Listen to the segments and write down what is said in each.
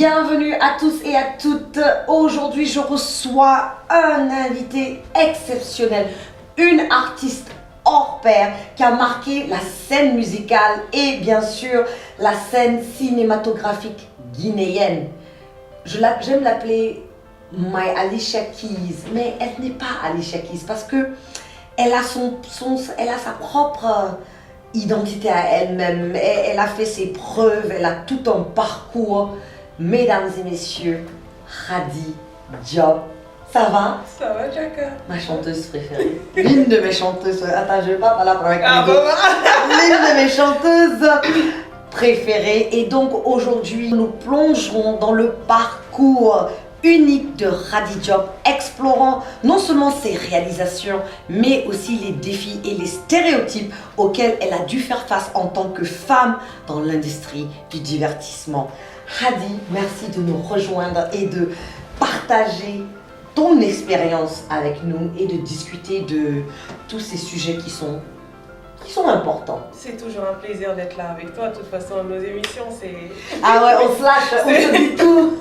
Bienvenue à tous et à toutes. Aujourd'hui, je reçois un invité exceptionnel, une artiste hors pair qui a marqué la scène musicale et bien sûr la scène cinématographique guinéenne. J'aime l'appeler My Alicia Keys, mais elle n'est pas Alicia Keys parce que elle a sa propre identité à elle-même. Elle a fait ses preuves, elle a tout un parcours. Mesdames et messieurs, Khady Diop. Ça va? Ça va, Jaka? Ma chanteuse préférée. L'une de mes chanteuses. Attends, je vais pas parler avec Ah, l'une de mes chanteuses préférées. Et donc aujourd'hui, nous plongerons dans le parcours unique de Khady Diop, explorant non seulement ses réalisations, mais aussi les défis et les stéréotypes auxquels elle a dû faire face en tant que femme dans l'industrie du divertissement. Khady, merci de nous rejoindre et de partager ton expérience avec nous et de discuter de tous ces sujets qui sont importants. C'est toujours un plaisir d'être là avec toi. De toute façon, nos émissions, c'est... Ah ouais, on se lâche, on se dit tout.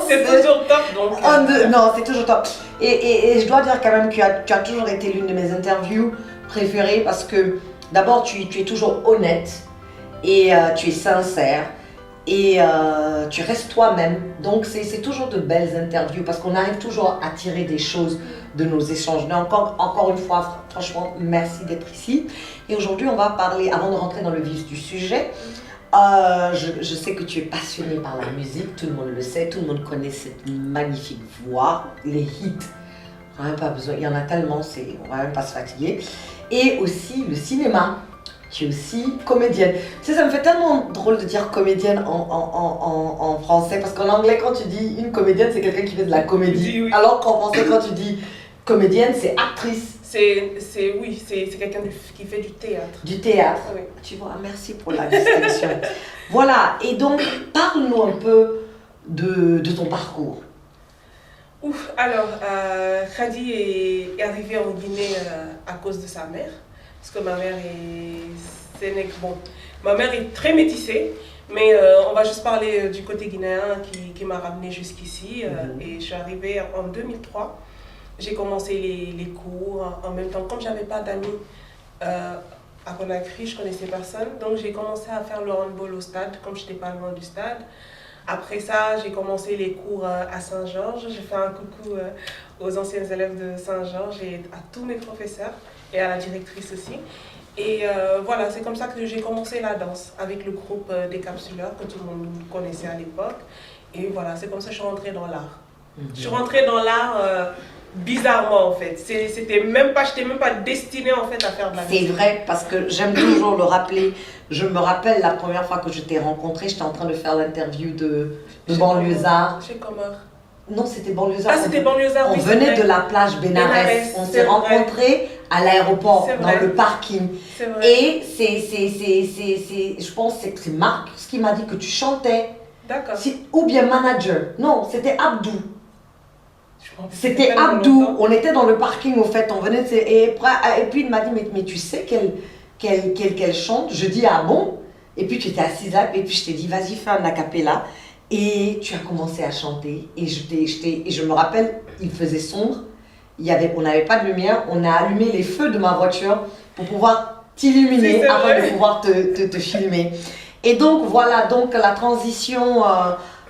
C'est toujours top, donc... Non, c'est toujours top. Et je dois dire quand même que tu as toujours été l'une de mes interviews préférées parce que d'abord, tu es toujours honnête et tu es sincère. Et tu restes toi-même, donc c'est toujours de belles interviews parce qu'on arrive toujours à tirer des choses de nos échanges. Mais encore une fois, franchement, merci d'être ici. Et aujourd'hui, on va parler, avant de rentrer dans le vif du sujet, je sais que tu es passionnée par la musique, tout le monde le sait, tout le monde connaît cette magnifique voix, les hits, on n'a même pas besoin, il y en a tellement, on ne va même pas se fatiguer. Et aussi le cinéma. Tu es aussi comédienne. Tu sais, ça me fait tellement drôle de dire comédienne en français, parce qu'en anglais, quand tu dis une comédienne, c'est quelqu'un qui fait de la comédie. Oui. Alors qu'en français, quand tu dis comédienne, c'est actrice. C'est quelqu'un qui fait du théâtre. Du théâtre. Oui. Tu vois, merci pour la distinction. Voilà, et donc, parle-nous un peu de ton parcours. Ouf, alors, Khady est arrivée en Guinée à cause de sa mère. Parce que ma mère ma mère est très métissée, mais on va juste parler du côté guinéen qui m'a ramenée jusqu'ici. Et je suis arrivée en 2003. J'ai commencé les cours en même temps. Comme j'avais pas d'amis à Conakry, je connaissais personne. Donc j'ai commencé à faire le handball au stade, comme je n'étais pas loin du stade. Après ça, j'ai commencé les cours à Saint-Georges. J'ai fait un coucou aux anciens élèves de Saint-Georges et à tous mes professeurs et à la directrice aussi. Et voilà, c'est comme ça que j'ai commencé la danse avec le groupe des Capsuleurs que tout le monde connaissait à l'époque. Et voilà, c'est comme ça que je suis rentrée dans l'art. Je suis rentrée dans l'art bizarrement en fait. Je n'étais même pas destinée en fait à faire de la musique. C'est vrai, parce que j'aime toujours le rappeler. Je me rappelle la première fois que je t'ai rencontrée, j'étais en train de faire l'interview de Banlieusard. Chez Comor. Non, c'était Banlieusard. Ah, c'était Banlieusard, On oui, venait de la plage Bénarès. On s'est rencontrés à l'aéroport, dans le parking. C'est vrai. Et je pense que c'est Marc qui m'a dit que tu chantais. D'accord. Ou bien manager. Non, c'était Abdou. C'était tellement Abdou. longtemps. On était dans le parking au fait. On venait et puis il m'a dit mais tu sais qu'elle chante. Je dis ah bon. Et puis tu étais assise là et puis je t'ai dit vas-y fais un acapella. Et tu as commencé à chanter et je me rappelle, il faisait sombre, on n'avait pas de lumière, on a allumé les feux de ma voiture pour pouvoir t'illuminer afin de pouvoir te filmer. Et donc voilà, donc la transition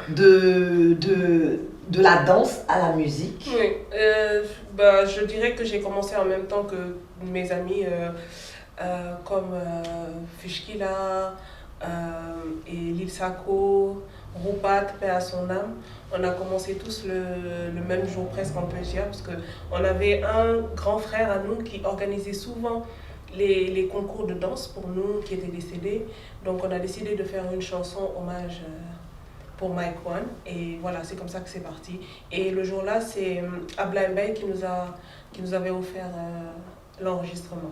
de la danse à la musique. Oui, je dirais que j'ai commencé en même temps que mes amis comme Fishkila et Lil Sako, Roupat, paix à son âme. On a commencé tous le même jour presque, on peut dire, parce qu'on avait un grand frère à nous qui organisait souvent les concours de danse pour nous qui étaient décédés. Donc on a décidé de faire une chanson hommage pour Mike One. Et voilà, c'est comme ça que c'est parti. Et le jour-là, c'est Abla Mbaye qui nous avait offert l'enregistrement.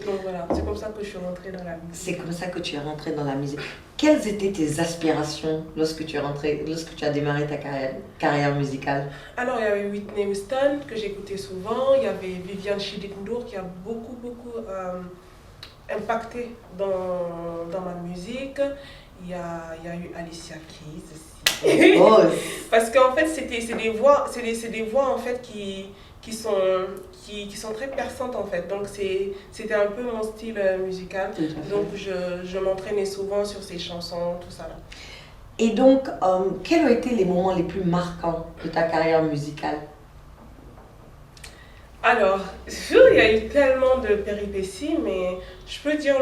Donc voilà, c'est comme ça que je suis rentrée dans la musique. C'est comme ça que tu es rentrée dans la musique. Quelles étaient tes aspirations lorsque tu as démarré ta carrière musicale? Alors il y avait Whitney Houston que j'écoutais souvent, il y avait Viviane Chidid Ndour qui a beaucoup impacté dans ma musique. il y a eu Alicia Keys aussi. Oh. Parce qu'en fait, c'est des voix en fait qui sont très perçantes en fait. Donc c'était un peu mon style musical. Donc je m'entraînais souvent sur ces chansons, tout ça là. Et donc, quels ont été les moments les plus marquants de ta carrière musicale? Alors, il y a eu tellement de péripéties, mais je peux dire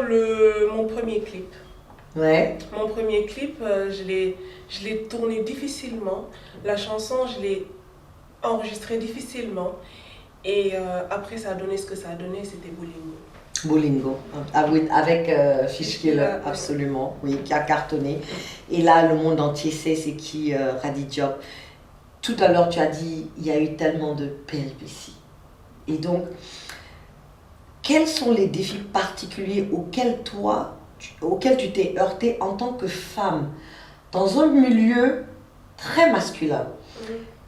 mon premier clip. Ouais. Mon premier clip, je l'ai tourné difficilement. La chanson, je l'ai enregistrée difficilement. Et après, ça a donné ce que ça a donné, c'était Bolingo. Bolingo, avec Fishkill, absolument, oui, qui a cartonné. Et là, le monde entier sait c'est qui Radi Diop. Tout à l'heure, tu as dit, il y a eu tellement de péripéties. Et donc, quels sont les défis particuliers auxquels tu t'es heurtée en tant que femme, dans un milieu très masculin?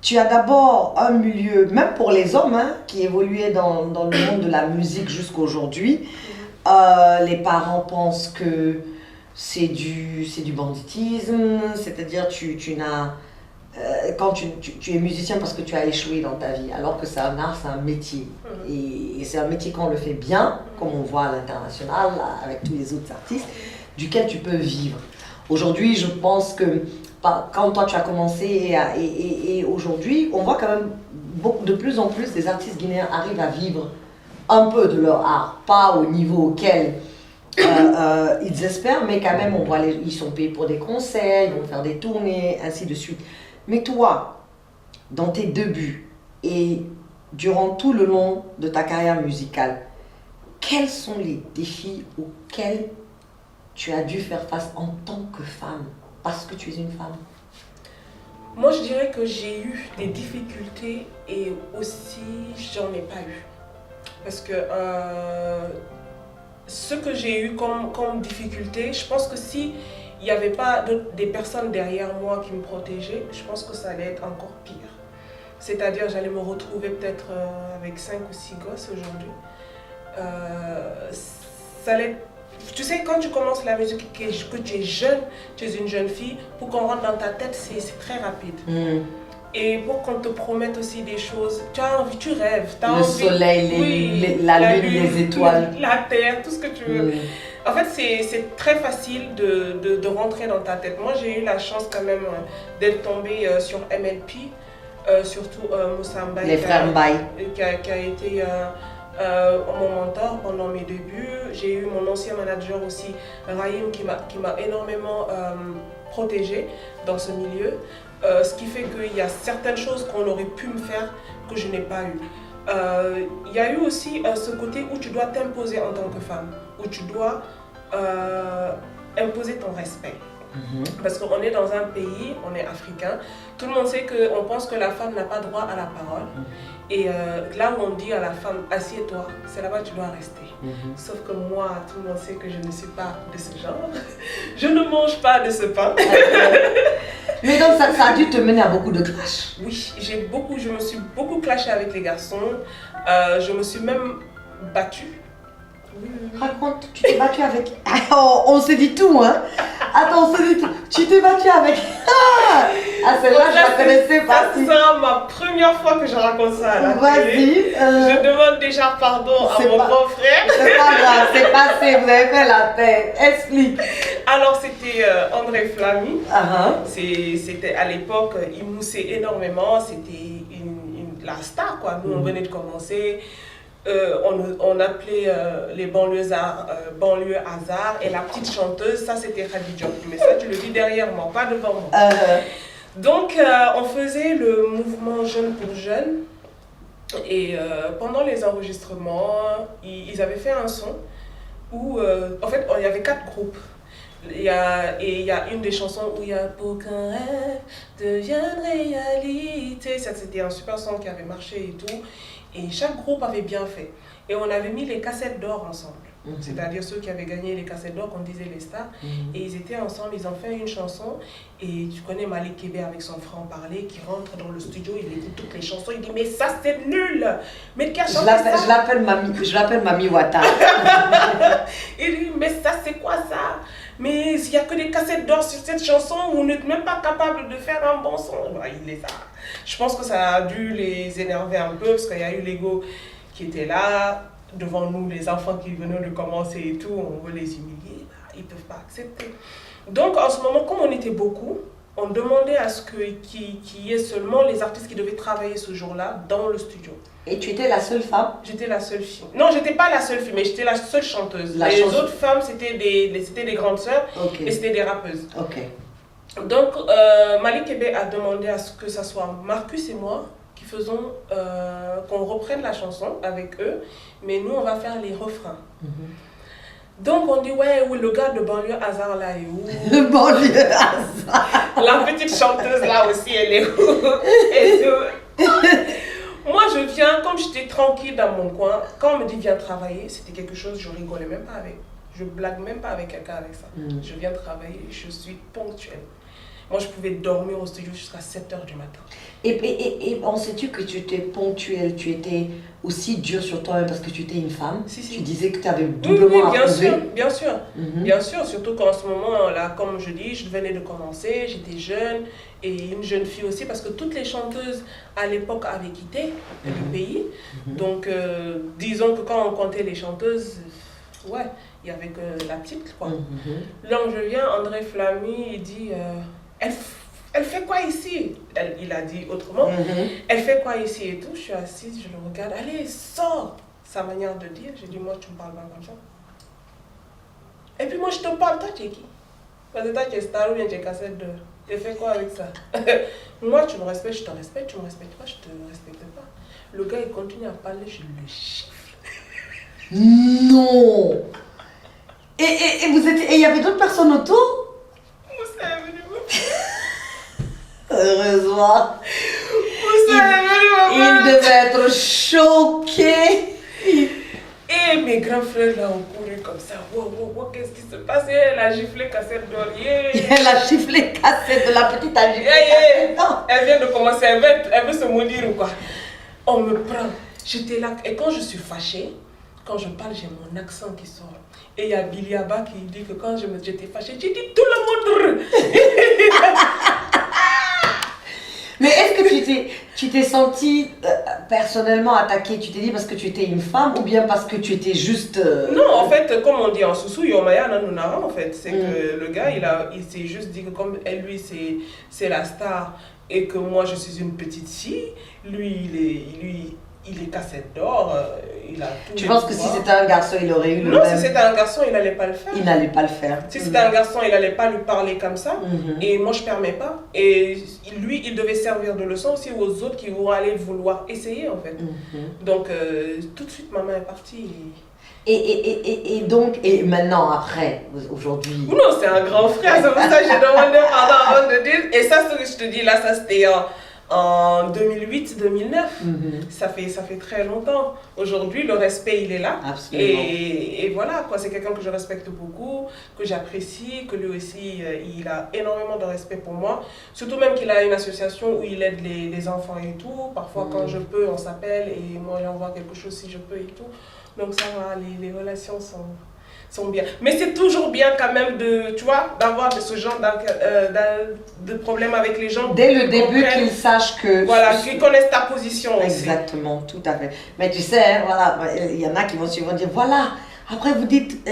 Tu as d'abord un milieu, même pour les hommes, hein, qui évoluait dans le monde de la musique jusqu'à aujourd'hui. Les parents pensent que c'est du banditisme, c'est-à-dire tu n'as... quand tu es musicien parce que tu as échoué dans ta vie, alors que c'est un art, c'est un métier. Et c'est un métier qu'on le fait bien, comme on voit à l'international, avec tous les autres artistes, duquel tu peux vivre. Aujourd'hui, je pense que quand toi tu as commencé et aujourd'hui, on voit quand même de plus en plus des artistes guinéens arrivent à vivre un peu de leur art, pas au niveau auquel ils espèrent, mais quand même on voit ils sont payés pour des concerts, ils vont faire des tournées, ainsi de suite. Mais toi, dans tes débuts et durant tout le long de ta carrière musicale, quels sont les défis auxquels tu as dû faire face en tant que femme, parce que tu es une femme? Moi, je dirais que j'ai eu des difficultés et aussi, j'en ai pas eu. Parce que ce que j'ai eu comme difficulté, je pense que si il n'y avait pas des personnes derrière moi qui me protégeaient, je pense que ça allait être encore pire. C'est-à-dire, j'allais me retrouver peut-être avec 5 ou 6 gosses aujourd'hui. Ça allait... Tu sais, quand tu commences la musique, que tu es jeune, tu es une jeune fille, pour qu'on rentre dans ta tête, c'est très rapide. Et pour qu'on te promette aussi des choses, tu as envie, tu rêves. Le soleil, la lune, les étoiles. La terre, tout ce que tu veux. En fait, c'est très facile de rentrer dans ta tête. Moi, j'ai eu la chance quand même d'être tombée sur MLP, surtout Moussa Mbaye. Les frères Mbaye. Qui a été mon mentor pendant mes débuts. J'ai eu mon ancien manager aussi, Rahim, qui m'a énormément protégée dans ce milieu. Ce qui fait qu'il y a certaines choses qu'on aurait pu me faire que je n'ai pas eu. Il y a eu aussi ce côté où tu dois t'imposer en tant que femme, où tu dois imposer ton respect. Parce qu'on est dans un pays, on est africain, tout le monde sait qu'on pense que la femme n'a pas droit à la parole. Et là où on dit à la femme, assieds-toi, c'est là-bas que tu dois rester. Sauf que moi, tout le monde sait que je ne suis pas de ce genre. Je ne mange pas de ce pain. Mais donc ça a dû te mener à beaucoup de clash. Oui, je me suis beaucoup clashée avec les garçons. Je me suis même battue. Raconte, tu t'es battue avec... on se dit tout, hein. Attends, on se dit tout. Tu t'es battue avec... celle-là, je la connaissais pas. C'est ma première fois que je raconte ça à la télé. Vas-y. Je demande déjà pardon à mon beau-frère. C'est pas grave, c'est passé, vous avez fait la paix. Explique. Alors, c'était André Flamy. C'était à l'époque, il moussait énormément. C'était la star, quoi. Nous, on venait de commencer. On appelait les banlieues hasard et la petite chanteuse, ça c'était Radi Diop. Mais ça tu le vis derrière moi, pas devant moi. Donc on faisait le mouvement Jeune pour Jeune et pendant les enregistrements, ils avaient fait un son où en fait il y avait 4 groupes. Il y a une des chansons où il y a pour qu'un rêve devienne réalité. Ça c'était un super son qui avait marché et tout. Et chaque groupe avait bien fait. Et on avait mis les cassettes d'or ensemble. C'est-à-dire ceux qui avaient gagné les cassettes d'or, qu'on disait les stars. Et ils étaient ensemble, ils ont fait une chanson. Et tu connais Malik Kébé avec son franc-parler qui rentre dans le studio, il écoute toutes les chansons, il dit mais ça c'est nul. Mais qui a chanté ça? Je l'appelle Mami Wata. Il dit mais ça c'est quoi ça? mais il n'y a que des cassettes d'or sur cette chanson, vous n'êtes même pas capable de faire un bon son. Je pense que ça a dû les énerver un peu, parce qu'il y a eu l'ego qui était là, devant nous, les enfants qui venaient de commencer et tout, on veut les humilier, ils ne peuvent pas accepter. Donc en ce moment, comme on était beaucoup, on demandait à ce qu'il y ait seulement les artistes qui devaient travailler ce jour-là dans le studio. Et tu étais la seule femme? J'étais la seule fille. Non, j'étais pas la seule fille, mais j'étais la seule chanteuse. Les autres femmes, c'était des grandes sœurs et c'était des rappeuses. Donc, Malik Kébé a demandé à ce que ce soit Marcus et moi qui faisons, qu'on reprenne la chanson avec eux, mais nous, on va faire les refrains. Donc on dit, ouais, oui, le gars de banlieue hasard là est où? Le banlieue hasard. La petite chanteuse là aussi, elle est où? Et tout. Moi, je viens, comme j'étais tranquille dans mon coin, quand on me dit viens travailler, c'était quelque chose, je rigolais même pas avec. Je blague même pas avec quelqu'un avec ça. Je viens travailler, je suis ponctuelle. Moi, je pouvais dormir au studio jusqu'à 7h du matin. Et pensais-tu que tu étais ponctuelle, tu étais aussi dure sur toi-même parce que tu étais une femme? Si. Tu disais que tu avais doublement bien approuvé. sûr, bien sûr. Bien sûr, surtout qu'en ce moment-là, comme je dis, je venais de commencer, j'étais jeune et une jeune fille aussi parce que toutes les chanteuses à l'époque avaient quitté le pays. Donc, disons que quand on comptait les chanteuses, ouais, il n'y avait que la petite, quoi. Là où je viens, André Flamy, il dit... Elle fait quoi ici? Il a dit autrement. Elle fait quoi ici et tout? Je suis assise, je le regarde. Allez, sors! Sa manière de dire. J'ai dit, moi, tu me parles pas comme ça. Et puis moi, je te parle. Toi, tu es qui? Parce que toi, tu es star ou bien tu es cassette de... Tu fais quoi avec ça? Moi, tu me respectes, je te respecte. Tu me respectes pas, je te respecte pas. Le gars, il continue à parler, je le chiffle. Non! Et vous étiez... Et il y avait d'autres personnes autour? Heureusement. Il devait être choqué. Et mes grands frères là ont couru comme ça. Wow, qu'est-ce qui se passe? Elle a giflé cassette d'or. Elle a giflé cassette de la petite agiflée. Elle vient de commencer, elle veut se maudire ou quoi? On me prend. J'étais là. Et quand je suis fâchée, quand je parle, j'ai mon accent qui sort. Et il y a Billy Abba qui dit que quand j'étais fâchée, j'ai dit tout le monde. Mais est-ce que tu t'es sentie personnellement attaquée? Tu t'es dit parce que tu étais une femme ou bien parce que tu étais juste... Non, en fait, comme on dit en Soussou, Yomaya Nanunara, en fait. C'est que le gars, il s'est juste dit que comme elle, lui, c'est la star et que moi, je suis une petite fille, lui, il est cassette d'or, il a tout. Tu penses que si c'était un garçon, il aurait eu le même... même... Non, si c'était un garçon, il n'allait pas le faire. Il n'allait pas le faire. Si c'était un garçon, il n'allait pas lui parler comme ça. Et moi, je ne permets pas. Et lui, il devait servir de leçon aussi aux autres qui vont aller vouloir essayer, en fait. Donc, tout de suite, maman est partie. Et donc, et maintenant, après, aujourd'hui... Non, c'est un grand frère, c'est pour ça que j'ai demandé pardon avant de dire. Et ça, ce que je te dis là, ça c'était en 2008-2009. Ça fait très longtemps. Aujourd'hui, le respect, il est là. Absolument. Et voilà, quoi. C'est quelqu'un que je respecte beaucoup, que j'apprécie, que lui aussi, il a énormément de respect pour moi. Surtout même qu'il a une association où il aide les enfants et tout. Parfois, quand je peux, on s'appelle et moi, j'envoie quelque chose si je peux et tout. Donc ça va, les relations sont bien. Mais c'est toujours bien quand même d'avoir ce genre de problème avec les gens. Dès le début, qu'ils sachent que... Voilà, qu'ils connaissent ta position aussi. Exactement, tout à fait. Mais tu sais, voilà, il y en a qui vont souvent dire, voilà, après vous dites,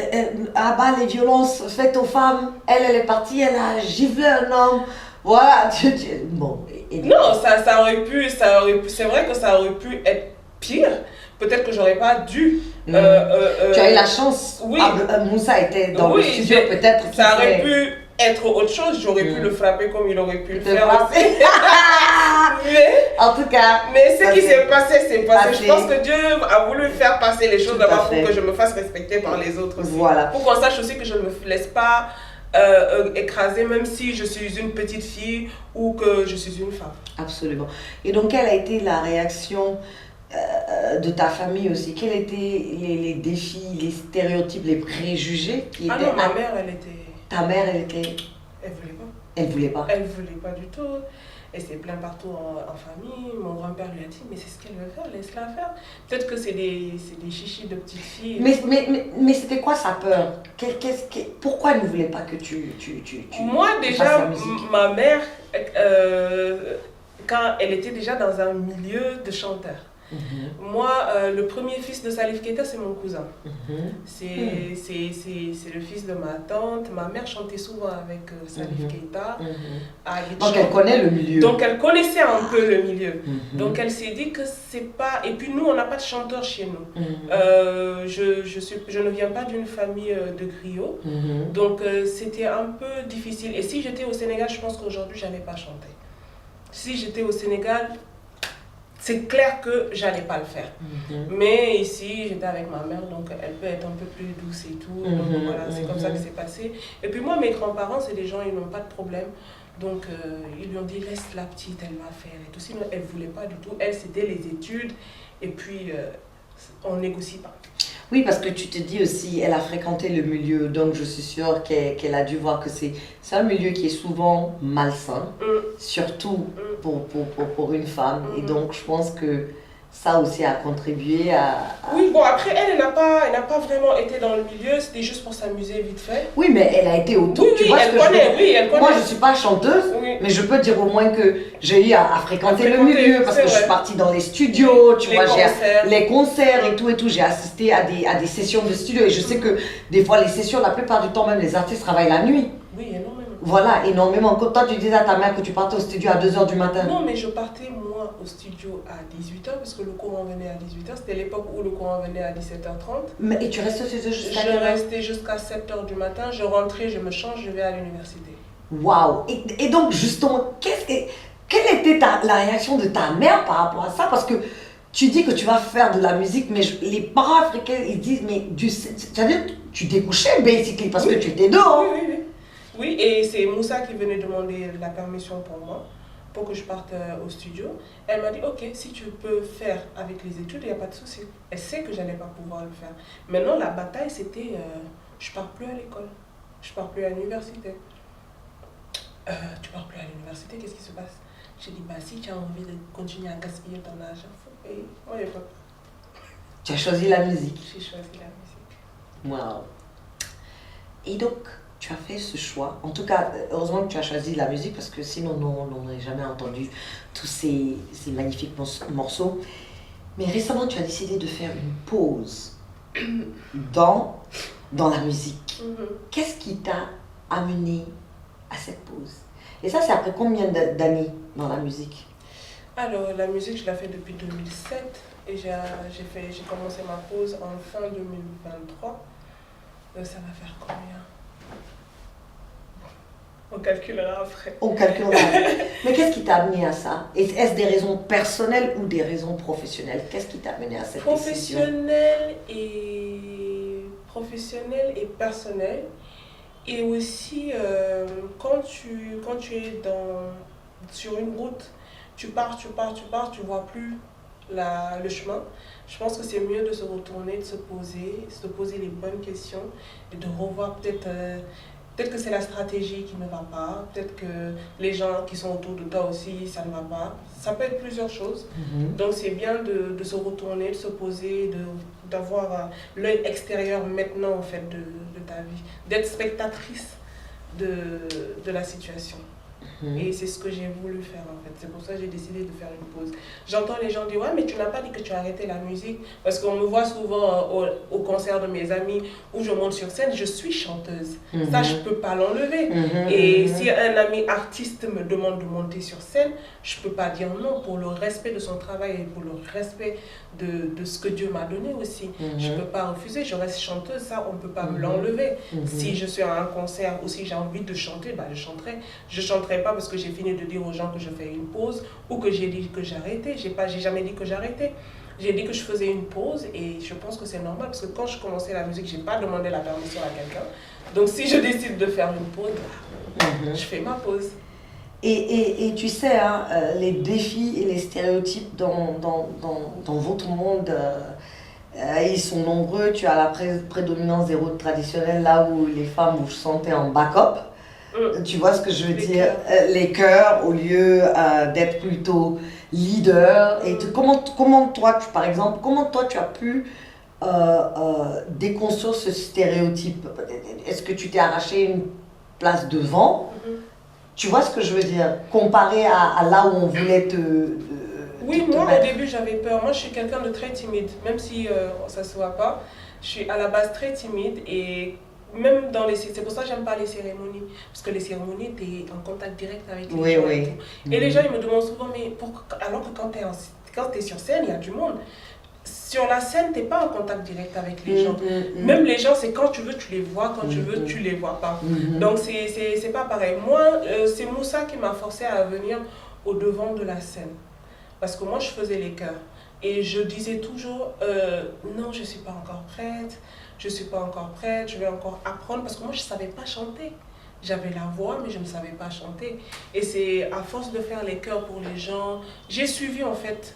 ah bah les violences faites aux femmes, elle est partie, elle a giflé un homme. Voilà, bon. Non, ça aurait pu, c'est vrai que ça aurait pu être pire. Peut-être que j'aurais pas dû. Tu as eu la chance. Oui. Moussa était dans le studio, peut-être. Ça aurait pu être autre chose. J'aurais pu le frapper comme il aurait pu le faire aussi. Mais, en tout cas. Mais ce qui s'est passé, c'est passé. Je pense que Dieu a voulu faire passer les choses d'abord pour que je me fasse respecter par les autres aussi. Voilà. Pour qu'on sache aussi que je ne me laisse pas écraser, même si je suis une petite fille ou que je suis une femme. Absolument. Et donc, quelle a été la réaction de ta famille aussi? Quels étaient les défis, les stéréotypes, les préjugés qui étaient... Ah non, ma mère, elle était... Ta mère, elle était... Elle voulait pas. Elle voulait pas. Elle voulait pas du tout. Elle s'est plainte partout en famille. Mon grand-père lui a dit, mais c'est ce qu'elle veut faire, laisse-la faire. Peut-être que c'est des chichis de petites filles. Mais c'était quoi sa peur? Pourquoi elle ne voulait pas que Moi, fasses déjà, la musique? ma mère, quand elle était déjà dans un milieu de chanteurs. Moi, le premier fils de Salif Keita, c'est mon cousin. C'est le fils de ma tante. Ma mère chantait souvent avec Salif Keita. Donc elle connaît le milieu. Donc elle connaissait un peu le milieu. Donc elle s'est dit que c'est pas... Et puis nous, on n'a pas de chanteur chez nous. Je ne viens pas d'une famille de griots. Donc c'était un peu difficile. Et si j'étais au Sénégal, je pense qu'aujourd'hui, je n'allais pas chanter. Si j'étais au Sénégal, c'est clair que j'allais pas le faire. Mais ici, j'étais avec ma mère, donc elle peut être un peu plus douce et tout. Donc voilà, c'est comme ça que c'est passé. Et puis moi, mes grands-parents, c'est des gens, ils n'ont pas de problème. Donc ils lui ont dit, laisse la petite, elle va faire et tout. Sinon, elle ne voulait pas du tout. Elle, c'était les études. Et puis, on négocie pas. Oui, parce que tu te dis aussi, elle a fréquenté le milieu, donc je suis sûre qu'elle a dû voir que c'est un milieu qui est souvent malsain, surtout pour une femme. Et donc, je pense que ça aussi a contribué à... Oui, bon, après, elle n'a pas vraiment été dans le milieu, c'était juste pour s'amuser vite fait. Oui, mais elle a été autour, oui, tu vois ce que je veux dire. Oui, elle connaît. Moi, je ne suis pas chanteuse, mais je peux dire au moins que j'ai eu à fréquenter le milieu, parce que je suis partie dans les studios, tu vois, les concerts et tout, j'ai assisté à des sessions de studio, et je sais que des fois, les sessions, la plupart du temps, même les artistes travaillent la nuit. Oui, énormément. Voilà, énormément. Quand toi, tu disais à ta mère que tu partais au studio à 2h du matin. Non, mais je partais, moi, au studio à 18h, parce que le courant venait à 18h. C'était l'époque où le courant venait à 17h30. Et tu restais au studio jusqu'à Je restais jusqu'à 7h du matin. Je rentrais, je me change, je vais à l'université. Waouh! Et donc, justement, quelle était la réaction de ta mère par rapport à ça? Parce que tu dis que tu vas faire de la musique, mais les parents africains, ils disent, mais c'est-à-dire, tu découchais, basically, parce que tu étais dehors. Oui, et c'est Moussa qui venait demander la permission pour moi, pour que je parte au studio. Elle m'a dit, ok, si tu peux faire avec les études, il n'y a pas de souci. Elle sait que je n'allais pas pouvoir le faire. Maintenant, la bataille, c'était, je ne pars plus à l'école, je ne pars plus à l'université. Tu pars plus à l'université, qu'est-ce qui se passe? J'ai dit, bah si tu as envie de continuer à gaspiller ton argent, il faut payer. Moi, il n'y a pas. Tu as choisi la musique. J'ai choisi la musique. Waouh. Et donc, tu as fait ce choix. En tout cas, heureusement que tu as choisi la musique parce que sinon, on n'aurait jamais entendu tous ces magnifiques morceaux. Mais récemment, tu as décidé de faire une pause dans la musique. Qu'est-ce qui t'a amené à cette pause? Et ça, c'est après combien d'années dans la musique? Alors, la musique, je l'ai fait depuis 2007 et j'ai commencé ma pause en fin 2023. Ça va faire combien? On calculera après. On calculera. Mais qu'est-ce qui t'a amené à ça? Est-ce des raisons personnelles ou des raisons professionnelles? Qu'est-ce qui t'a amené à cette décision? Professionnel et personnel. Et aussi, quand tu es sur une route, tu pars, tu vois plus le chemin. Je pense que c'est mieux de se retourner, de se poser les bonnes questions et de revoir peut-être que c'est la stratégie qui ne va pas, peut-être que les gens qui sont autour de toi aussi, ça ne va pas. Ça peut être plusieurs choses. Donc c'est bien de se retourner, de se poser, d'avoir l'œil extérieur maintenant en fait de ta vie, d'être spectatrice de la situation. Et c'est ce que j'ai voulu faire en fait. C'est pour ça que j'ai décidé de faire une pause. J'entends les gens dire, ouais, mais tu n'as pas dit que tu as arrêté la musique. Parce qu'on me voit souvent au concert de mes amis où je monte sur scène, je suis chanteuse. Ça, je ne peux pas l'enlever. Et si un ami artiste me demande de monter sur scène, je ne peux pas dire non pour le respect de son travail et pour le respect de ce que Dieu m'a donné aussi. Je ne peux pas refuser, je reste chanteuse, ça, on ne peut pas me l'enlever. Si je suis à un concert ou si j'ai envie de chanter, bah, je chanterai. Je chanterai pas parce que j'ai fini de dire aux gens que je fais une pause ou que j'ai dit que j'arrêtais. J'ai jamais dit que j'arrêtais. J'ai dit que je faisais une pause et je pense que c'est normal parce que quand je commençais la musique, je n'ai pas demandé la permission à quelqu'un. Donc si je décide de faire une pause, je fais ma pause. Et tu sais, hein, les défis et les stéréotypes dans votre monde, ils sont nombreux. Tu as la prédominance des rôles traditionnels là où les femmes vous chantez en backup. Tu vois ce que je veux Les dire? cœurs. Les cœurs au lieu d'être plutôt leader. Et comment toi, par exemple, comment toi tu as pu déconstruire ce stéréotype? Est-ce que tu t'es arraché une place devant? Mhm. Tu vois ce que je veux dire? Comparé à là où on voulait Oui, te moi au mettre. début j'avais peur. Moi je suis quelqu'un de très timide, même si ça se voit pas. Je suis à la base très timide et même dans les... C'est pour ça que j'aime pas les cérémonies. Parce que les cérémonies, tu es en contact direct avec les Oui, gens et oui. tout. Et les gens ils me demandent souvent, mais alors que quand tu es sur scène, il y a du monde. Sur la scène, tu n'es pas en contact direct avec les gens. Même les gens, c'est quand tu veux, tu les vois, quand tu veux, tu les vois pas. Donc c'est pas pareil. Moi, c'est Moussa qui m'a forcé à venir au devant de la scène. Parce que moi, je faisais les chœurs. Et je disais toujours, non, je ne suis pas encore prête, je ne suis pas encore prête, je vais encore apprendre. Parce que moi, je ne savais pas chanter. J'avais la voix, mais je ne savais pas chanter. Et c'est à force de faire les chœurs pour les gens, j'ai suivi en fait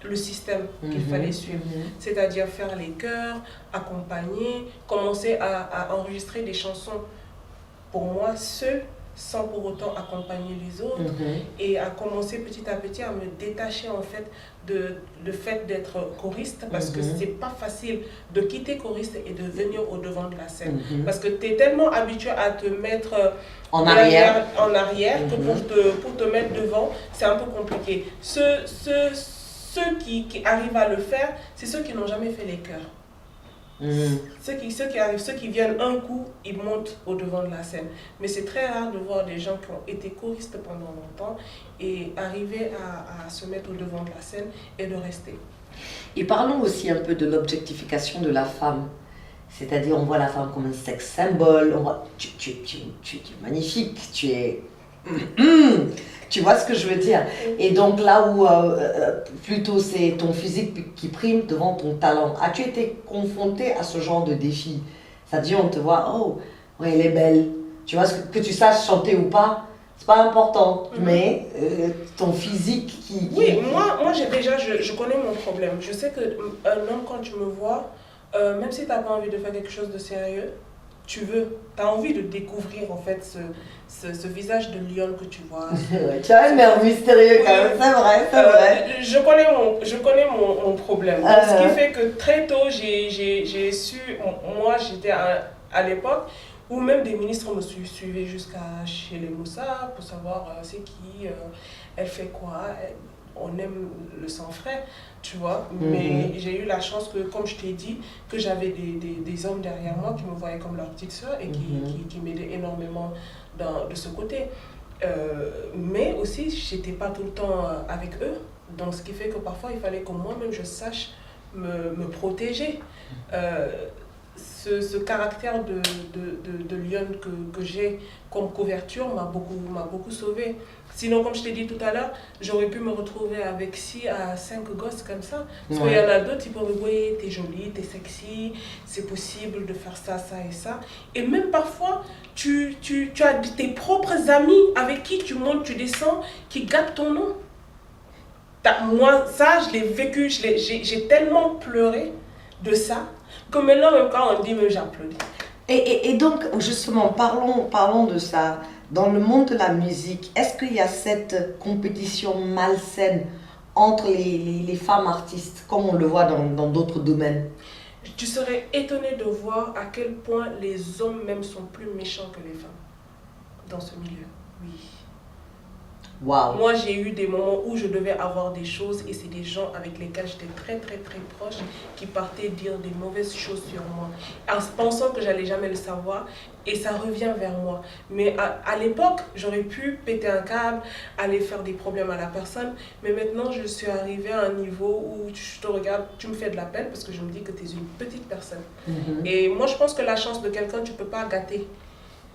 le système qu'il fallait suivre. C'est-à-dire faire les chœurs, accompagner, commencer à enregistrer des chansons pour moi seule, sans pour autant accompagner les autres, et à commencer petit à petit à me détacher en fait de fait d'être choriste, parce que c'est pas facile de quitter choriste et de venir au devant de la scène, parce que tu es tellement habitué à te mettre En arrière, que pour te mettre devant, c'est un peu compliqué. Ceux qui arrivent à le faire, c'est ceux qui n'ont jamais fait les chœurs. Ceux qui arrivent, ceux qui viennent un coup, ils montent au devant de la scène. Mais c'est très rare de voir des gens qui ont été choristes pendant longtemps et arriver à se mettre au devant de la scène et de rester. Et parlons aussi un peu de l'objectification de la femme. C'est-à-dire, on voit la femme comme un sex symbole. Tu es magnifique, tu es... Tu vois ce que je veux dire? Et donc là où plutôt c'est ton physique qui prime devant ton talent, as-tu été confrontée à ce genre de défi? C'est-à-dire on te voit, oh, ouais, elle est belle. Tu vois, que tu saches chanter ou pas, c'est pas important. Mais ton physique qui... Oui, moi je connais mon problème. Je sais qu'un homme, quand tu me vois, même si tu n'as pas envie de faire quelque chose de sérieux, tu as envie de découvrir en fait ce visage de lion que tu vois. Tu as un air mystérieux quand même, c'est vrai, c'est vrai. Je connais mon problème. Donc, ce qui fait que très tôt, j'ai su, moi j'étais à l'époque où même des ministres me suivaient jusqu'à chez les Moussa pour savoir c'est qui, elle fait quoi. On aime le sang frais, tu vois. Mais j'ai eu la chance que, comme je t'ai dit, que j'avais des hommes derrière moi qui me voyaient comme leur petite soeur et qui m'aidaient énormément de ce côté. Mais aussi, je n'étais pas tout le temps avec eux. Donc, ce qui fait que parfois, il fallait que moi-même, je sache me protéger. Ce caractère de lionne que j'ai comme couverture m'a beaucoup sauvée. Sinon, comme je t'ai dit tout à l'heure, j'aurais pu me retrouver avec 6 à 5 gosses comme ça. Parce qu'il y en a d'autres qui peuvent me dire, oui, t'es jolie, t'es sexy, c'est possible de faire ça, ça et ça. Et même parfois, tu as tes propres amis avec qui tu montes, tu descends, qui gâtent ton nom. Moi, ça, je l'ai vécu, j'ai tellement pleuré de ça, que maintenant, même quand on dit, j'applaudis. Et donc, justement, parlons de ça. Dans le monde de la musique, est-ce qu'il y a cette compétition malsaine entre les femmes artistes, comme on le voit dans d'autres domaines? Tu serais étonné de voir à quel point les hommes même sont plus méchants que les femmes dans ce milieu. Oui. Wow. Moi, j'ai eu des moments où je devais avoir des choses et c'est des gens avec lesquels j'étais très proche qui partaient dire des mauvaises choses sur moi en pensant que j'allais jamais le savoir et ça revient vers moi. Mais à l'époque, j'aurais pu péter un câble, aller faire des problèmes à la personne, mais maintenant je suis arrivée à un niveau où je te regarde, tu me fais de la peine parce que je me dis que tu es une petite personne. Et moi, je pense que la chance de quelqu'un, tu ne peux pas gâter.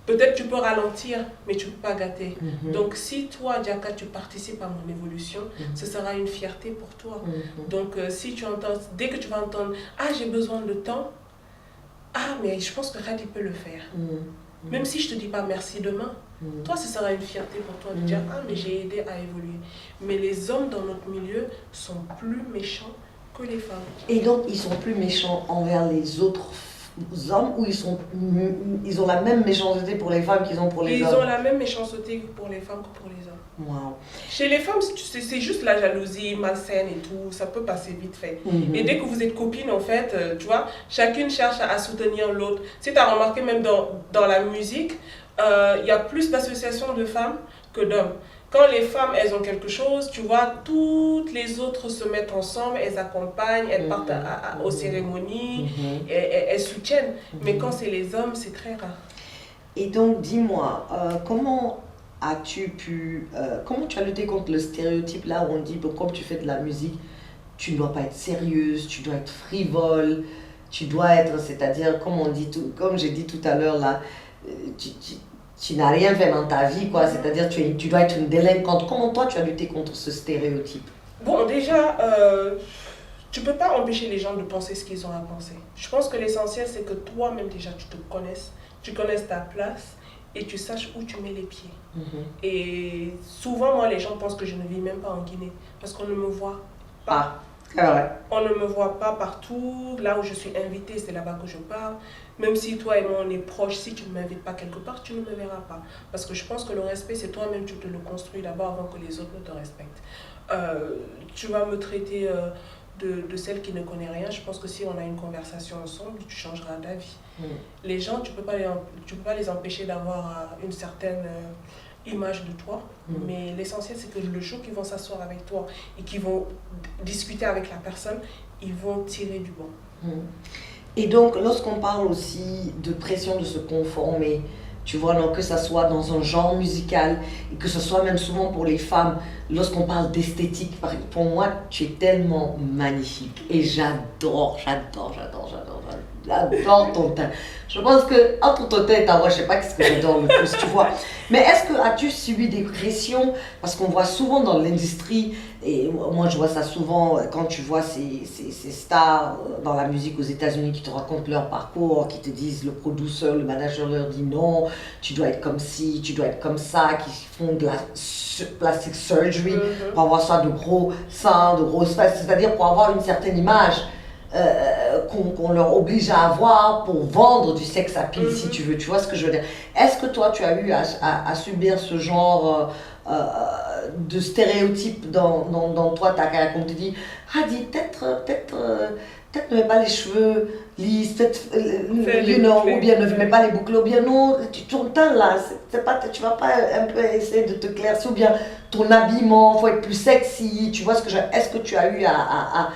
Peut-être tu peux ralentir, mais tu ne peux pas gâter. Donc si toi, Diaka, tu participes à mon évolution, ce sera une fierté pour toi. Donc si tu entends, dès que tu vas entendre « Ah, j'ai besoin de temps », ah, mais je pense que Khadi peut le faire. Même si je ne te dis pas merci demain, toi, ce sera une fierté pour toi de dire « Ah, mais j'ai aidé à évoluer ». Mais les hommes dans notre milieu sont plus méchants que les femmes. Et donc, ils sont plus méchants envers les autres hommes ou ils ont la même méchanceté pour les femmes qu'ils ont pour les hommes? Ils ont la même méchanceté pour les femmes que pour les hommes. Wow. Chez les femmes, c'est juste la jalousie malsaine et tout, ça peut passer vite fait. Et dès que vous êtes copines, en fait, tu vois, chacune cherche à soutenir l'autre. Si tu as remarqué, même dans la musique, il y a plus d'associations de femmes que d'hommes. Quand les femmes, elles ont quelque chose, tu vois, toutes les autres se mettent ensemble, elles accompagnent, elles partent aux cérémonies, elles soutiennent. Mais quand c'est les hommes, c'est très rare. Et donc, dis-moi, comment tu as lutté contre le stéréotype là où on dit, bon, comme tu fais de la musique, tu ne dois pas être sérieuse, tu dois être frivole, tu dois être, c'est-à-dire, comme j'ai dit tout à l'heure là, tu n'as rien fait dans ta vie, quoi. C'est-à-dire tu dois être une délinquante. Comment toi tu as lutté contre ce stéréotype? Bon, déjà, tu ne peux pas empêcher les gens de penser ce qu'ils ont à penser. Je pense que l'essentiel, c'est que toi-même déjà tu te connaisses, tu connaisses ta place et tu saches où tu mets les pieds. Et souvent, moi, les gens pensent que je ne vis même pas en Guinée parce qu'on ne me voit pas. On ne me voit pas partout. Là où je suis invitée, c'est là-bas que je parle. Même si toi et moi, on est proches, si tu ne m'invites pas quelque part, tu ne me verras pas. Parce que je pense que le respect, c'est toi-même, tu te le construis d'abord avant que les autres ne te respectent. Tu vas me traiter de celle qui ne connaît rien. Je pense que si on a une conversation ensemble, tu changeras d'avis. Les gens, tu peux pas les empêcher d'avoir une certaine image de toi, mais l'essentiel c'est que le jour qu'ils vont s'asseoir avec toi et qu'ils vont discuter avec la personne, ils vont tirer du bon. Et donc lorsqu'on parle aussi de pression de se conformer, tu vois, donc que ça soit dans un genre musical et que ce soit même souvent pour les femmes, lorsqu'on parle d'esthétique, pour moi tu es tellement magnifique et j'adore ton teint. Je pense que entre ton teint et ta voix, je sais pas qu'est-ce que j'adore le plus, tu vois. Mais as-tu subi des pressions? Parce qu'on voit souvent dans l'industrie, et moi je vois ça souvent quand tu vois ces stars dans la musique aux États-Unis qui te racontent leur parcours, qui te disent, le producteur, le manager leur dit non, tu dois être comme ci, tu dois être comme ça, qui font de la plastic surgery pour avoir ça, de gros seins, de grosses fesses, c'est-à-dire pour avoir une certaine image. Qu'on leur oblige à avoir pour vendre du sex appeal, si tu veux, tu vois ce que je veux dire. Est-ce que toi tu as eu à subir ce genre de stéréotypes dans toi, ta carrière, qu'on te dit, dis peut-être ne mets pas les cheveux lisses, ou bien ne mets pas les boucles, ou bien non, ton teint là, tu vas pas un peu essayer de te claircir, ou bien ton habillement, faut être plus sexy, tu vois ce que je veux dire. Est-ce que tu as eu à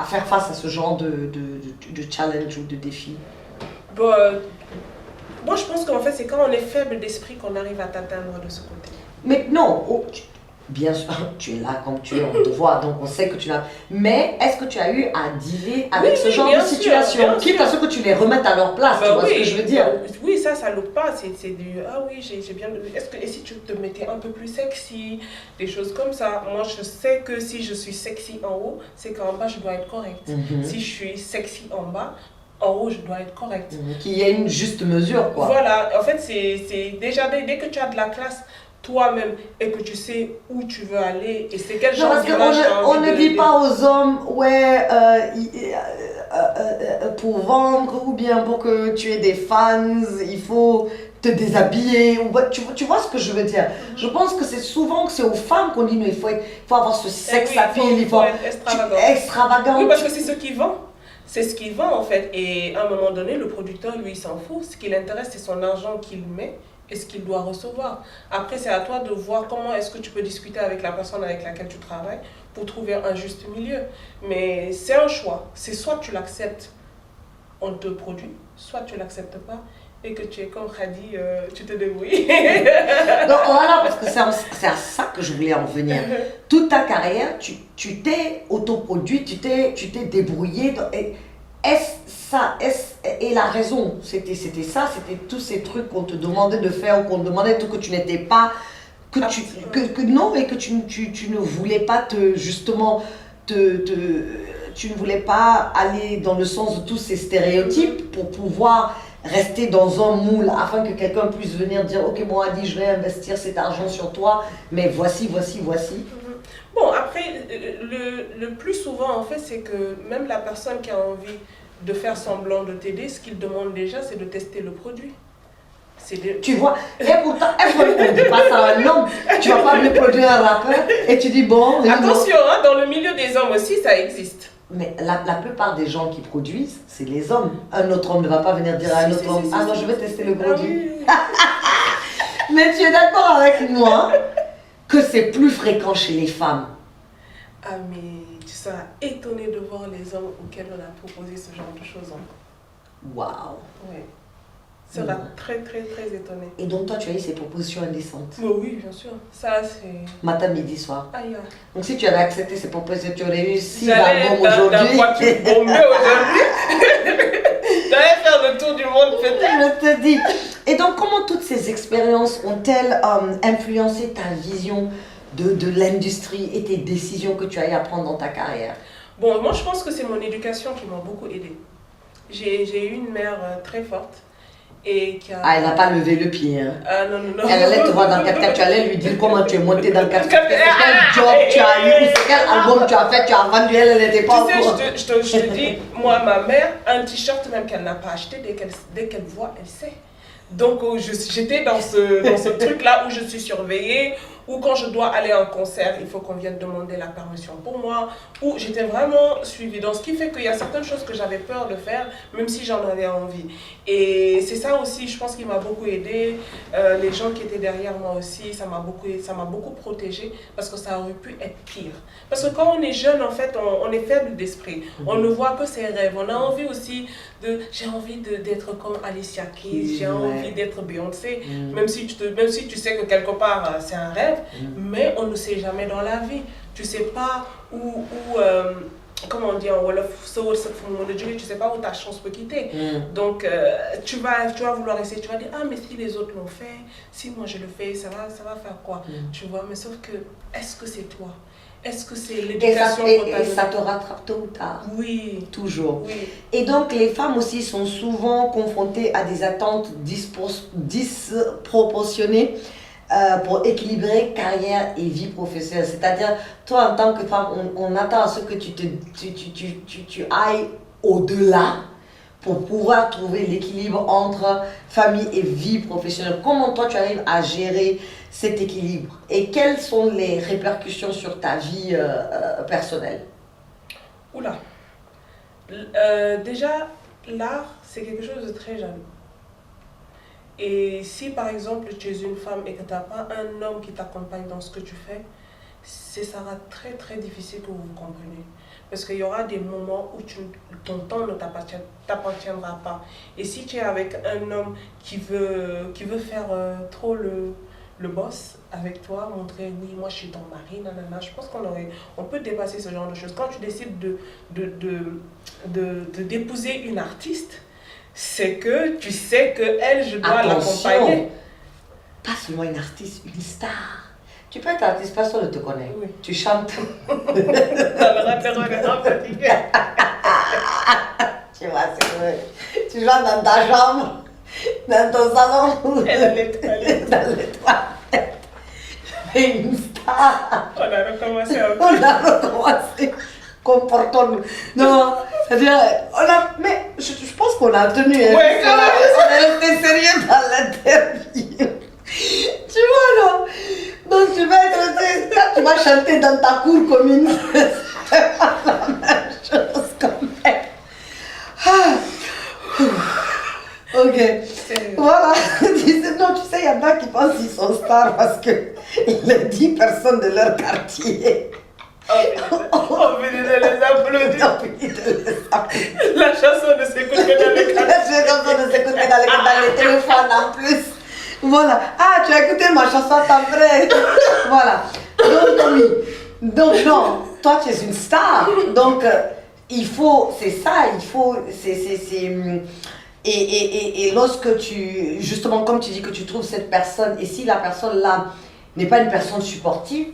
faire face à ce genre de challenge ou de défi? Bon, moi je pense qu'en fait c'est quand on est faible d'esprit qu'on arrive à t'atteindre de ce côté. Mais non, bien sûr, tu es là comme tu es, on te voit, donc on sait que tu l'as. Mais est-ce que tu as eu à dealer avec ce genre de situation, quitte à ce que tu les remettes à leur place, tu vois ce que je veux dire? Oui, ça loupe pas, c'est du ah oui, j'ai bien. Et si tu te mettais un peu plus sexy, des choses comme ça. Moi je sais que si je suis sexy en haut, c'est qu'en bas je dois être correcte. Si je suis sexy en bas, en haut je dois être correcte. Qu'il y ait une juste mesure, quoi. Voilà, en fait c'est déjà dès que tu as de la classe toi-même et que tu sais où tu veux aller et c'est quel genre d'image tu as envie. On ne dit pas aux hommes pour vendre ou bien pour que tu aies des fans il faut te déshabiller, tu vois ce que je veux dire. Je pense que c'est souvent que c'est aux femmes qu'on dit il faut avoir ce sex appeal, il faut être extravagant. Oui, parce que c'est ce qui vend. C'est ce qui vend en fait. Et à un moment donné, le producteur, lui, il s'en fout. Ce qui l'intéresse, c'est son argent qu'il met et ce qu'il doit recevoir. Après, c'est à toi de voir comment est-ce que tu peux discuter avec la personne avec laquelle tu travailles pour trouver un juste milieu. Mais c'est un choix. C'est soit tu l'acceptes, on te produit, soit tu l'acceptes pas et que tu es comme Khadi, tu te débrouilles. Non, voilà, parce que c'est à ça que je voulais en venir. Toute ta carrière, tu t'es autoproduit, tu t'es débrouillé. Et la raison, c'était ça, c'était tous ces trucs qu'on te demandait de faire ou qu'on te demandait que tu n'étais pas, non, mais que tu ne voulais pas tu ne voulais pas aller dans le sens de tous ces stéréotypes pour pouvoir rester dans un moule afin que quelqu'un puisse venir dire ok, moi Adi, je vais investir cet argent sur toi, mais voici. Bon, après, le plus souvent, en fait, c'est que même la personne qui a envie de faire semblant de t'aider, ce qu'il demande déjà, c'est de tester le produit. Tu vois, et pourtant, on ne dit pas ça à un homme. Tu vas pas venir produire un rappeur et tu dis bon. Attention, hein, dans le milieu des hommes aussi, ça existe. Mais la plupart des gens qui produisent, c'est les hommes. Un autre homme ne va pas venir dire à un autre homme, ah non, je vais tester le produit. Oui. Mais tu es d'accord avec moi que c'est plus fréquent chez les femmes? Ah mais tu seras étonné de voir les hommes auxquels on a proposé ce genre de choses. Waouh. Oui. Tu seras très étonné. Et donc toi, tu as eu ces propositions indécentes? Oui, bien sûr. Ça, c'est... Matin, midi, soir. Aïe. Donc si tu avais accepté ces propositions, tu aurais eu 6 albums aujourd'hui. J'allais aujourd'hui. J'allais faire le tour du monde peut-être. Je te dis. Et donc, comment toutes ces expériences ont-elles influencé ta vision de l'industrie et tes décisions que tu as eu à prendre dans ta carrière? Bon, moi je pense que c'est mon éducation qui m'a beaucoup aidée. J'ai eu une mère très forte. Et qui a... Ah, elle n'a pas levé le pied. Hein. Ah non. Elle allait te voir dans le 4x4, tu allais lui dire comment tu es monté dans le 4x4, quel job tu as eu, quel album tu as fait, tu as vendu, elle n'était pas au courant. Je te dis, moi, ma mère, un t-shirt même qu'elle n'a pas acheté, dès qu'elle voit, elle sait. Donc j'étais dans ce truc-là où je suis surveillée, où quand je dois aller à un concert, il faut qu'on vienne demander la permission pour moi, où j'étais vraiment suivie. Donc ce qui fait qu'il y a certaines choses que j'avais peur de faire, même si j'en avais envie. Et c'est ça aussi, je pense, qui m'a beaucoup aidée. Les gens qui étaient derrière moi aussi, ça m'a beaucoup protégée, parce que ça aurait pu être pire. Parce que quand on est jeune, en fait, on est faible d'esprit. On ne voit que ses rêves. On a envie aussi j'ai envie d'être comme Alicia Keys, j'ai envie d'être Beyoncé, même si tu sais que quelque part c'est un rêve, mais on ne sait jamais dans la vie. Tu sais pas où comment on dit en Wolof, tu sais pas où ta chance peut quitter. Donc tu vas vouloir essayer, tu vas dire ah mais si les autres l'ont fait, si moi je le fais, ça va faire quoi? Tu vois, mais sauf que est-ce que c'est toi? Est-ce que c'est l'éducation et ça te rattrape tôt ou tard? Oui. Toujours. Oui. Et donc, les femmes aussi sont souvent confrontées à des attentes disproportionnées pour équilibrer carrière et vie professionnelle. C'est-à-dire, toi, en tant que femme, on attend à ce que tu ailles au-delà pour pouvoir trouver l'équilibre entre famille et vie professionnelle. Comment toi, tu arrives à gérer cet équilibre? Et quelles sont les répercussions sur ta vie personnelle? Oula. Déjà, l'art, c'est quelque chose de très jaloux. Et si par exemple tu es une femme et que tu n'as pas un homme qui t'accompagne dans ce que tu fais, ça sera très difficile que vous vous compreniez. Parce qu'il y aura des moments où ton temps ne t'appartiendra pas. Et si tu es avec un homme qui veut faire trop le boss avec toi, montrer oui, moi je suis ton mari, nanana, je pense on peut dépasser ce genre de choses. Quand tu décides d'épouser une artiste, c'est que tu sais que elle, je dois l'accompagner. Pas seulement une artiste, une star. Tu peux être artiste, personne ne te connaît. Oui. Tu chantes. Tu vois, c'est vrai. Tu chantes dans ta chambre, dans ton salon. Elle est dans les toilettes. Et une star. On a recommencé un peu. On a recommencé. Comportons-nous. Non, c'est-à-dire, mais je pense qu'on a tenu. Ouais, quand même. On est resté sérieux dans l'interview. Tu vois, non? Donc tu vas chanter dans ta cour commune. C'est pas la même chose quand même. Ok. Voilà. Non, tu sais, il y en a qui pensent qu'ils sont stars parce qu'ils ne disent personne de leur quartier. On finit de les applaudir. La chanson ne s'écoute que dans les quartiers. La chanson ne s'écoute que dans les téléphones en plus. Voilà. Ah, tu as écouté ma chanson après. Voilà. Donc, Tommy. Donc, non. Toi, tu es une star. Donc, il faut. C'est ça. Il faut. Et lorsque tu. Justement, comme tu dis que tu trouves cette personne. Et si la personne-là n'est pas une personne supportive,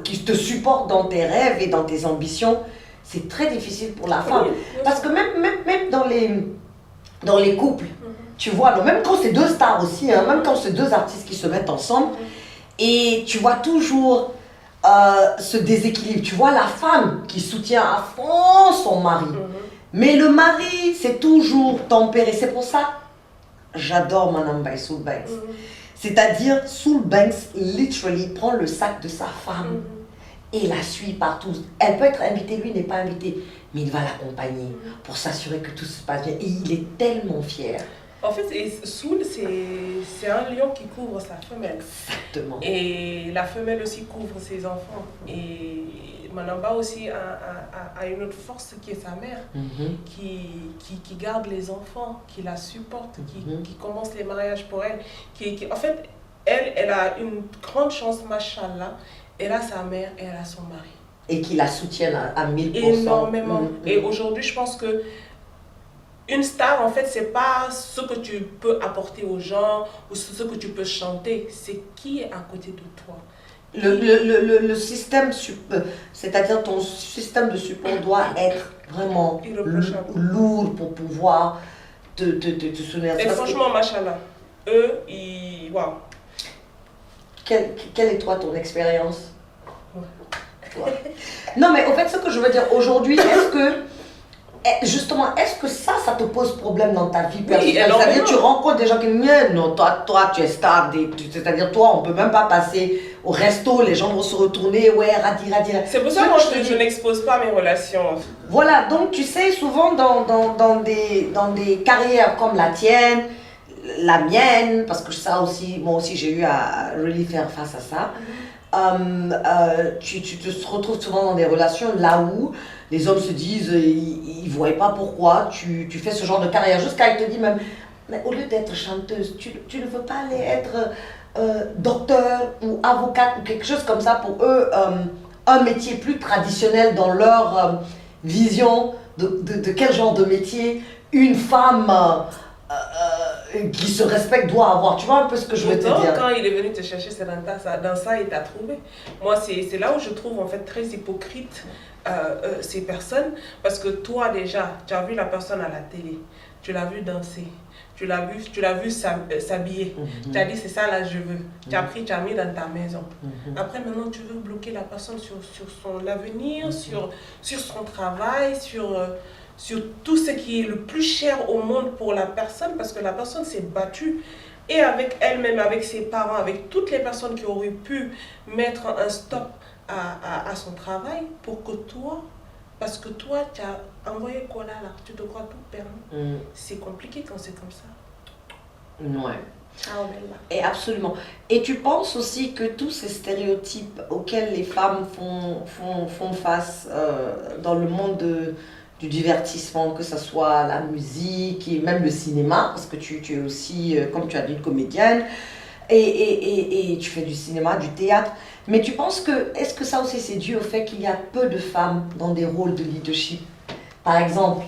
qui te supporte dans tes rêves et dans tes ambitions, c'est très difficile pour la femme. Parce que même dans les couples, tu vois, même quand c'est deux stars aussi, hein, même quand c'est deux artistes qui se mettent ensemble, et tu vois toujours ce déséquilibre. Tu vois la femme qui soutient à fond son mari. Mais le mari, c'est toujours tempéré. C'est pour ça j'adore Madame by Soul Banks. C'est-à-dire, Soul Banks, literally, prend le sac de sa femme et la suit partout. Elle peut être invitée, lui n'est pas invité, mais il va l'accompagner pour s'assurer que tout se passe bien. Et il est tellement fier. En fait, Soul, c'est un lion qui couvre sa femelle. Exactement. Et la femelle aussi couvre ses enfants. Et Manamba aussi a une autre force qui est sa mère, qui garde les enfants, qui la supporte, qui commence les mariages pour elle. En fait, elle a une grande chance, machallah. Elle a sa mère et elle a son mari. Et qui la soutiennent à 1000%. Énormément. Et aujourd'hui, je pense que une star, en fait, c'est pas ce que tu peux apporter aux gens ou ce que tu peux chanter, c'est qui est à côté de toi. Le système, c'est-à-dire ton système de support doit être vraiment lourd pour pouvoir te soutenir. Et franchement, machallah, eux, waouh. Quelle est toi ton expérience? Non, mais au fait, ce que je veux dire aujourd'hui, est-ce que ça te pose problème dans ta vie personnelle? Oui, c'est-à-dire tu rencontres des gens qui disent non, toi tu es star, c'est-à-dire toi on peut même pas passer au resto, les gens vont se retourner, ouais, radi. C'est pour ça que je n'expose pas mes relations. Voilà, donc tu sais, souvent dans des carrières comme la tienne, la mienne, parce que ça aussi, moi aussi j'ai eu à really faire face à ça. Tu te retrouves souvent dans des relations là où les hommes se disent, ils ne voient pas pourquoi tu fais ce genre de carrière, jusqu'à ils te disent même, mais au lieu d'être chanteuse, tu ne veux pas aller être docteur ou avocate ou quelque chose comme ça pour eux, un métier plus traditionnel dans leur vision de quel genre de métier une femme qui se respecte doit avoir. Tu vois un peu ce que je veux te dire. Quand il est venu te chercher, c'est dans ça il t'a trouvé. Moi, c'est là où je trouve en fait très hypocrite ces personnes, parce que toi déjà, tu as vu la personne à la télé, tu l'as vu danser, tu l'as vu s'habiller, tu as dit c'est ça là je veux, tu as pris, tu as mis dans ta maison. Après maintenant tu veux bloquer la personne sur son avenir, sur son travail, sur tout ce qui est le plus cher au monde pour la personne, parce que la personne s'est battue, et avec elle-même, avec ses parents, avec toutes les personnes qui auraient pu mettre un stop à son travail pour que toi, parce que toi tu as envoyé Kola là, tu te crois tout permis. C'est compliqué quand c'est comme ça. Ouais. Ciao Bella. Et absolument. Et tu penses aussi que tous ces stéréotypes auxquels les femmes font face dans le monde du divertissement, que ce soit la musique et même le cinéma, parce que tu es aussi, comme tu as dit, une comédienne, et tu fais du cinéma, du théâtre, mais tu penses que, est-ce que ça aussi c'est dû au fait qu'il y a peu de femmes dans des rôles de leadership? Par exemple,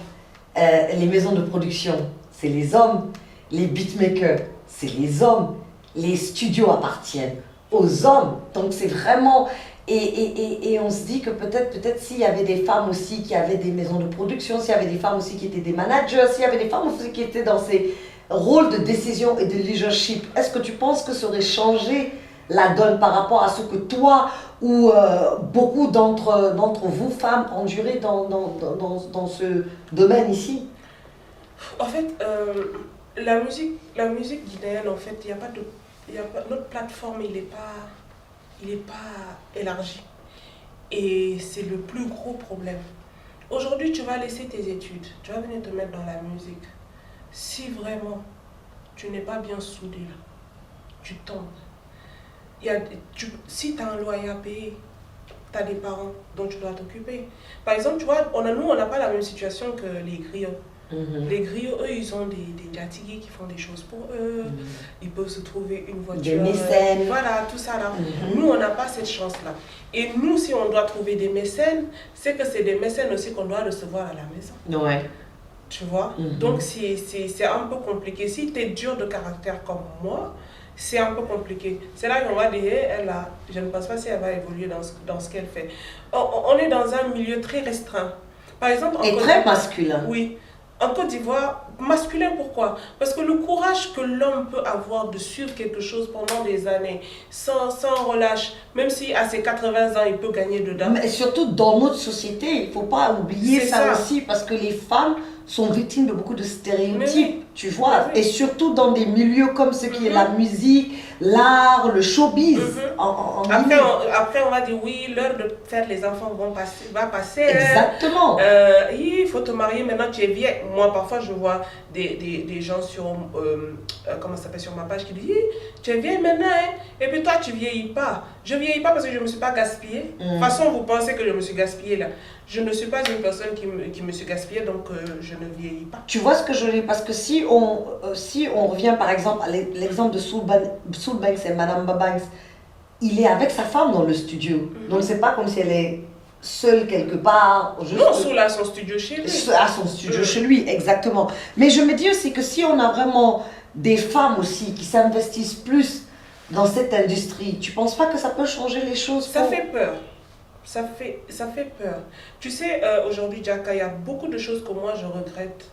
les maisons de production, c'est les hommes, les beatmakers, c'est les hommes, les studios appartiennent aux hommes, donc c'est vraiment... Et on se dit que peut-être s'il y avait des femmes aussi qui avaient des maisons de production, s'il y avait des femmes aussi qui étaient des managers, s'il y avait des femmes aussi qui étaient dans ces rôles de décision et de leadership, est-ce que tu penses que ça aurait changé la donne par rapport à ce que toi ou beaucoup d'entre vous, femmes, endurez dans ce domaine ici? En fait, la musique guinéenne, en fait, il y a pas notre plateforme, il n'est pas élargi. Et c'est le plus gros problème. Aujourd'hui, tu vas laisser tes études, tu vas venir te mettre dans la musique. Si vraiment tu n'es pas bien soudé, là, tu tombes. Si tu as un loyer à payer, tu as des parents dont tu dois t'occuper. Par exemple, tu vois, on n'a pas la même situation que les griots. Les griots, eux, ils ont des Jatigui qui font des choses pour eux. Ils peuvent se trouver une voiture. Des mécènes. Voilà, tout ça là. Nous, on n'a pas cette chance-là. Et nous, si on doit trouver des mécènes, c'est que c'est des mécènes aussi qu'on doit recevoir à la maison. Ouais. Tu vois? Donc, c'est un peu compliqué. Si tu es dur de caractère comme moi, c'est un peu compliqué. C'est là qu'on va dire, je ne pense pas si elle va évoluer dans ce qu'elle fait. On est dans un milieu très restreint. Par exemple, et très masculin. Oui. En Côte d'Ivoire, masculin pourquoi? Parce que le courage que l'homme peut avoir de suivre quelque chose pendant des années, sans relâche, même si à ses 80 ans, il peut gagner dedans. Mais surtout dans notre société, il ne faut pas oublier ça aussi, parce que les femmes sont victimes de beaucoup de stéréotypes, tu vois, et surtout dans des milieux comme ce qui est la musique, l'art, le showbiz. Après, on va dire oui, l'heure de faire les enfants va passer. Exactement. Il faut te marier, maintenant tu es vieille. Moi, parfois, je vois des gens sur, comment ça s'appelle, sur ma page qui disent tu es vieille maintenant, hein? Et puis toi, tu vieillis pas. Je vieillis pas parce que je ne me suis pas gaspillée. De toute façon, vous pensez que je me suis gaspillée là. Je ne suis pas une personne qui me suis gaspillée, donc je ne vieillis pas. Tu vois ce que je veux dire? Parce que si on revient par exemple à l'exemple de Soul Banks et Madame Banks, il est avec sa femme dans le studio. Donc c'est pas comme si elle est seule quelque part. Non, Soul a son studio chez lui. A son studio chez lui, exactement. Mais je me dis aussi que si on a vraiment des femmes aussi qui s'investissent plus dans cette industrie, tu penses pas que ça peut changer les choses? Ça fait peur. Ça fait peur. Tu sais, aujourd'hui, Jaka, il y a beaucoup de choses que moi je regrette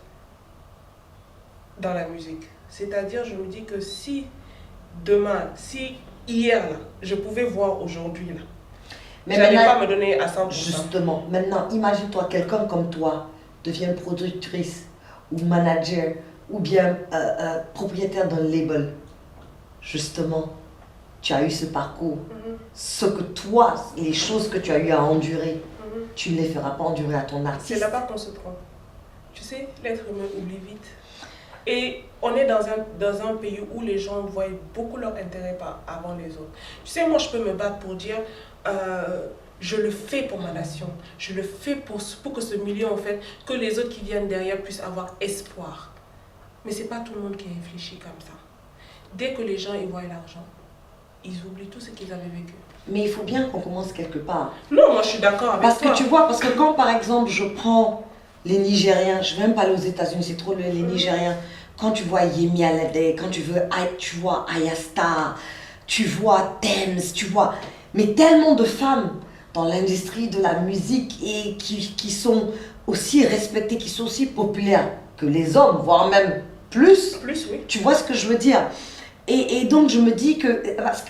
dans la musique. C'est-à-dire, je me dis que si demain, si hier, là, je pouvais voir aujourd'hui, là, je n'allais pas me donner à 100%. Justement, maintenant, imagine-toi, quelqu'un comme toi devient productrice ou manager ou bien propriétaire d'un label. Justement, tu as eu ce parcours. Ce que toi, les choses que tu as eu à endurer, tu ne les feras pas endurer à ton artiste. C'est là-bas qu'on se trompe. Tu sais, l'être humain oublie vite. Et on est dans un pays où les gens voient beaucoup leur intérêt avant les autres. Tu sais, moi, je peux me battre pour dire, je le fais pour ma nation. Je le fais pour que ce milieu, en fait, que les autres qui viennent derrière puissent avoir espoir. Mais ce n'est pas tout le monde qui réfléchit comme ça. Dès que les gens y voient l'argent, ils oublient tout ce qu'ils avaient vécu. Mais il faut bien qu'on commence quelque part. Non, moi je suis d'accord avec toi. Parce que tu vois, parce que quand par exemple je prends les Nigériens, je ne vais même pas aller aux États-Unis, c'est trop les Nigériens. Quand tu vois Yemi Alade, quand tu vois Ayasta, tu vois Thames, tu vois. Mais tellement de femmes dans l'industrie de la musique et qui sont aussi respectées, qui sont aussi populaires que les hommes, voire même plus. Plus, oui. Tu vois ce que je veux dire? Et donc je me dis que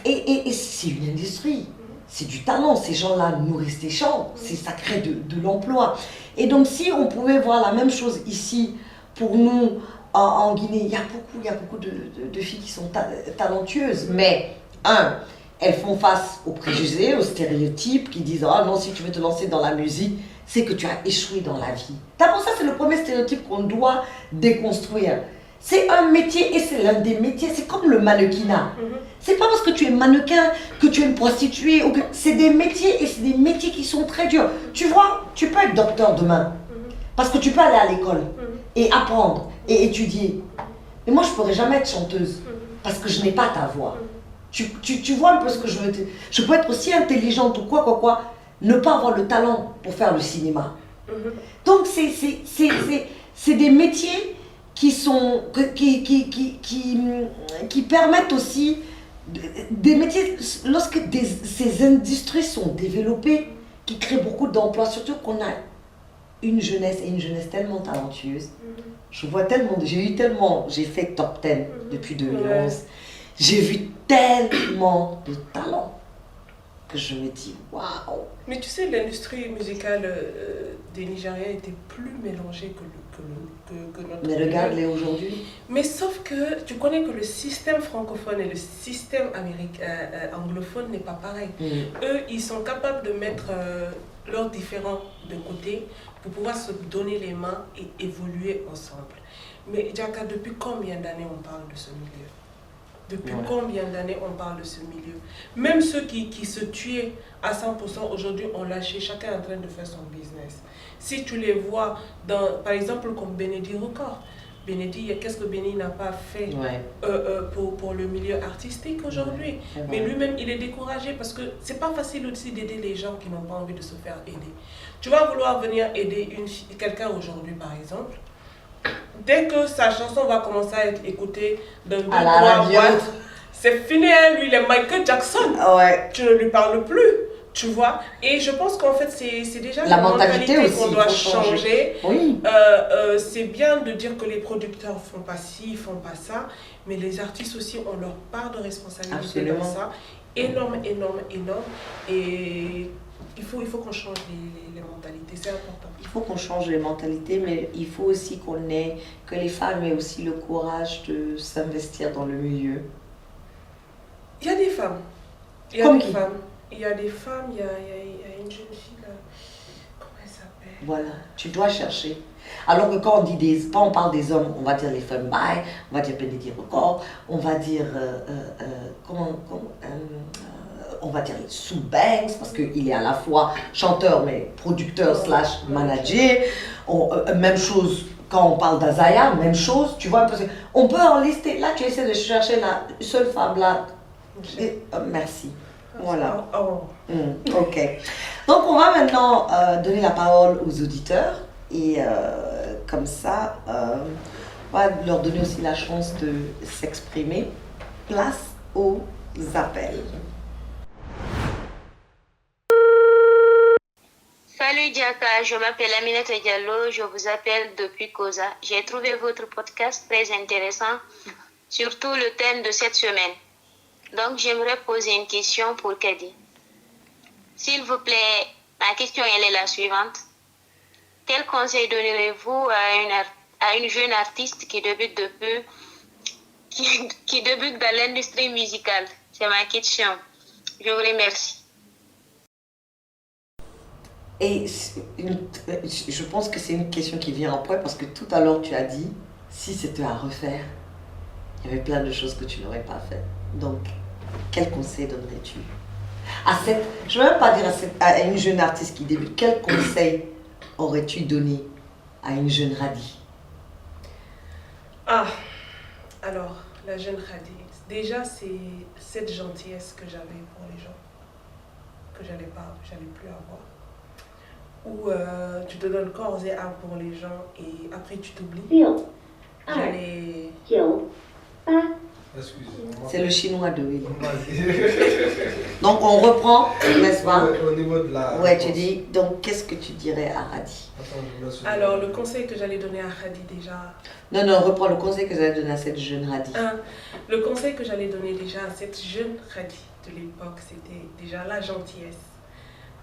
et c'est une industrie, c'est du talent, ces gens-là nourrissent des champs, ça crée de l'emploi. Et donc si on pouvait voir la même chose ici pour nous en Guinée, il y a beaucoup de filles qui sont talentueuses, mais elles font face aux préjugés, aux stéréotypes qui disent ah non, si tu veux te lancer dans la musique, c'est que tu as échoué dans la vie. D'abord ça c'est le premier stéréotype qu'on doit déconstruire. C'est un métier et c'est l'un des métiers, c'est comme le mannequinat. C'est pas parce que tu es mannequin que tu es une prostituée. C'est des métiers et c'est des métiers qui sont très durs. Tu vois, tu peux être docteur demain parce que tu peux aller à l'école et apprendre et étudier. Mais moi, je ne pourrais jamais être chanteuse parce que je n'ai pas ta voix. Tu vois un peu ce que je veux dire. Je peux être aussi intelligente ou quoi, ne pas avoir le talent pour faire le cinéma. Donc, c'est des métiers qui permettent aussi des métiers, lorsque ces industries sont développées, qui créent beaucoup d'emplois, surtout qu'on a une jeunesse tellement talentueuse. Je vois tellement, j'ai fait top 10 depuis 2011, j'ai vu tellement de talent que je me dis waouh. Mais tu sais, l'industrie musicale des Nigériens était plus mélangée que notre. Mais regarde-les aujourd'hui. Mais sauf que tu connais que le système francophone et le système anglophone n'est pas pareil. Eux, ils sont capables de mettre leurs différends de côté pour pouvoir se donner les mains et évoluer ensemble. Mais Jaka, depuis combien d'années on parle de ce milieu? Depuis combien d'années on parle de ce milieu? Même ceux qui se tuaient à 100% aujourd'hui ont lâché, chacun est en train de faire son business. Si tu les vois, par exemple comme Benedi Record, qu'est-ce que Benny n'a pas fait pour le milieu artistique aujourd'hui? Mais lui-même, il est découragé parce que c'est pas facile aussi d'aider les gens qui n'ont pas envie de se faire aider. Tu vas vouloir venir aider quelqu'un aujourd'hui, par exemple. Dès que sa chanson va commencer à être écoutée dans 2-3 boîtes, c'est fini, hein, lui, il est Michael Jackson. Tu ne lui parles plus. Tu vois, et je pense qu'en fait, c'est déjà La mentalité aussi, qu'on doit il faut changer. Oui. C'est bien de dire que les producteurs font pas ci, ils font pas ça, mais les artistes aussi ont leur part de responsabilité Absolument. dans ça. Énorme. Et il faut qu'on change les mentalités, c'est important. Il faut qu'on change les mentalités, mais il faut aussi que les femmes aient aussi le courage de s'investir dans le milieu. Il y a des femmes. Il y a Comme des qui? femmes. Il y a des femmes, il y a une jeune fille là. Comment elle s'appelle? Voilà, tu dois chercher. Alors que quand on parle des hommes, on va dire les femmes by, on va dire Benedict Record, on va dire on va dire Sue Banks parce qu'il est à la fois chanteur mais producteur / manager. Même chose quand on parle d'Azaya, même chose, tu vois. On peut en lister. Là, tu essaies de chercher la seule femme là. Merci. Voilà. Ok. Donc, on va maintenant donner la parole aux auditeurs et comme ça, on va leur donner aussi la chance de s'exprimer. Place aux appels. Salut Diaka, je m'appelle Aminata Diallo, je vous appelle depuis Kosa. J'ai trouvé votre podcast très intéressant, surtout le thème de cette semaine. Donc j'aimerais poser une question pour Kadi. S'il vous plaît, ma question elle est la suivante. Quel conseil donnerez-vous à une jeune artiste qui débute qui débute dans l'industrie musicale? C'est ma question. Je vous remercie. Et je pense que c'est une question qui vient après parce que tout à l'heure tu as dit si c'était à refaire, il y avait plein de choses que tu n'aurais pas fait. Donc, quel conseil donnerais-tu je ne veux même pas dire à une jeune artiste qui débute, quel conseil aurais-tu donné à une jeune Radi? Alors, la jeune Radi, déjà c'est cette gentillesse que j'avais pour les gens, que j'allais plus avoir. Où tu te donnes corps et âme pour les gens et après tu t'oublies. C'est le chinois de Will. Donc on reprend, n'est-ce pas? Au niveau de la... Ouais, tu dis, donc qu'est-ce que tu dirais à Radi? Alors le conseil que j'allais donner à Radi déjà... Non, reprends le conseil que j'allais donner à cette jeune Radi. Le conseil que j'allais donner déjà à cette jeune Radi de l'époque, c'était déjà la gentillesse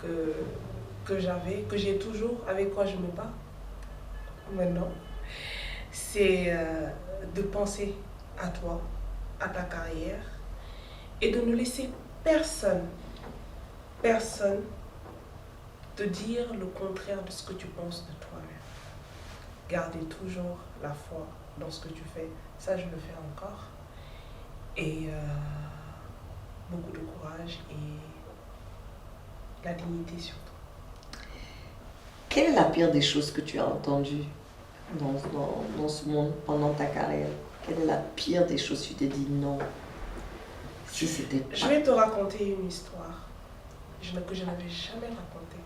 que j'avais, que j'ai toujours, avec quoi je me bats maintenant. C'est de penser à toi, à ta carrière et de ne laisser personne te dire le contraire de ce que tu penses de toi-même. Garder toujours la foi dans ce que tu fais, ça je le fais encore. Et beaucoup de courage et la dignité surtout. Quelle est la pire des choses que tu as entendues dans ce monde pendant ta carrière? Quelle est la pire des choses que tu t'es dit non? Si c'était pas... Je vais te raconter une histoire que je n'avais jamais racontée.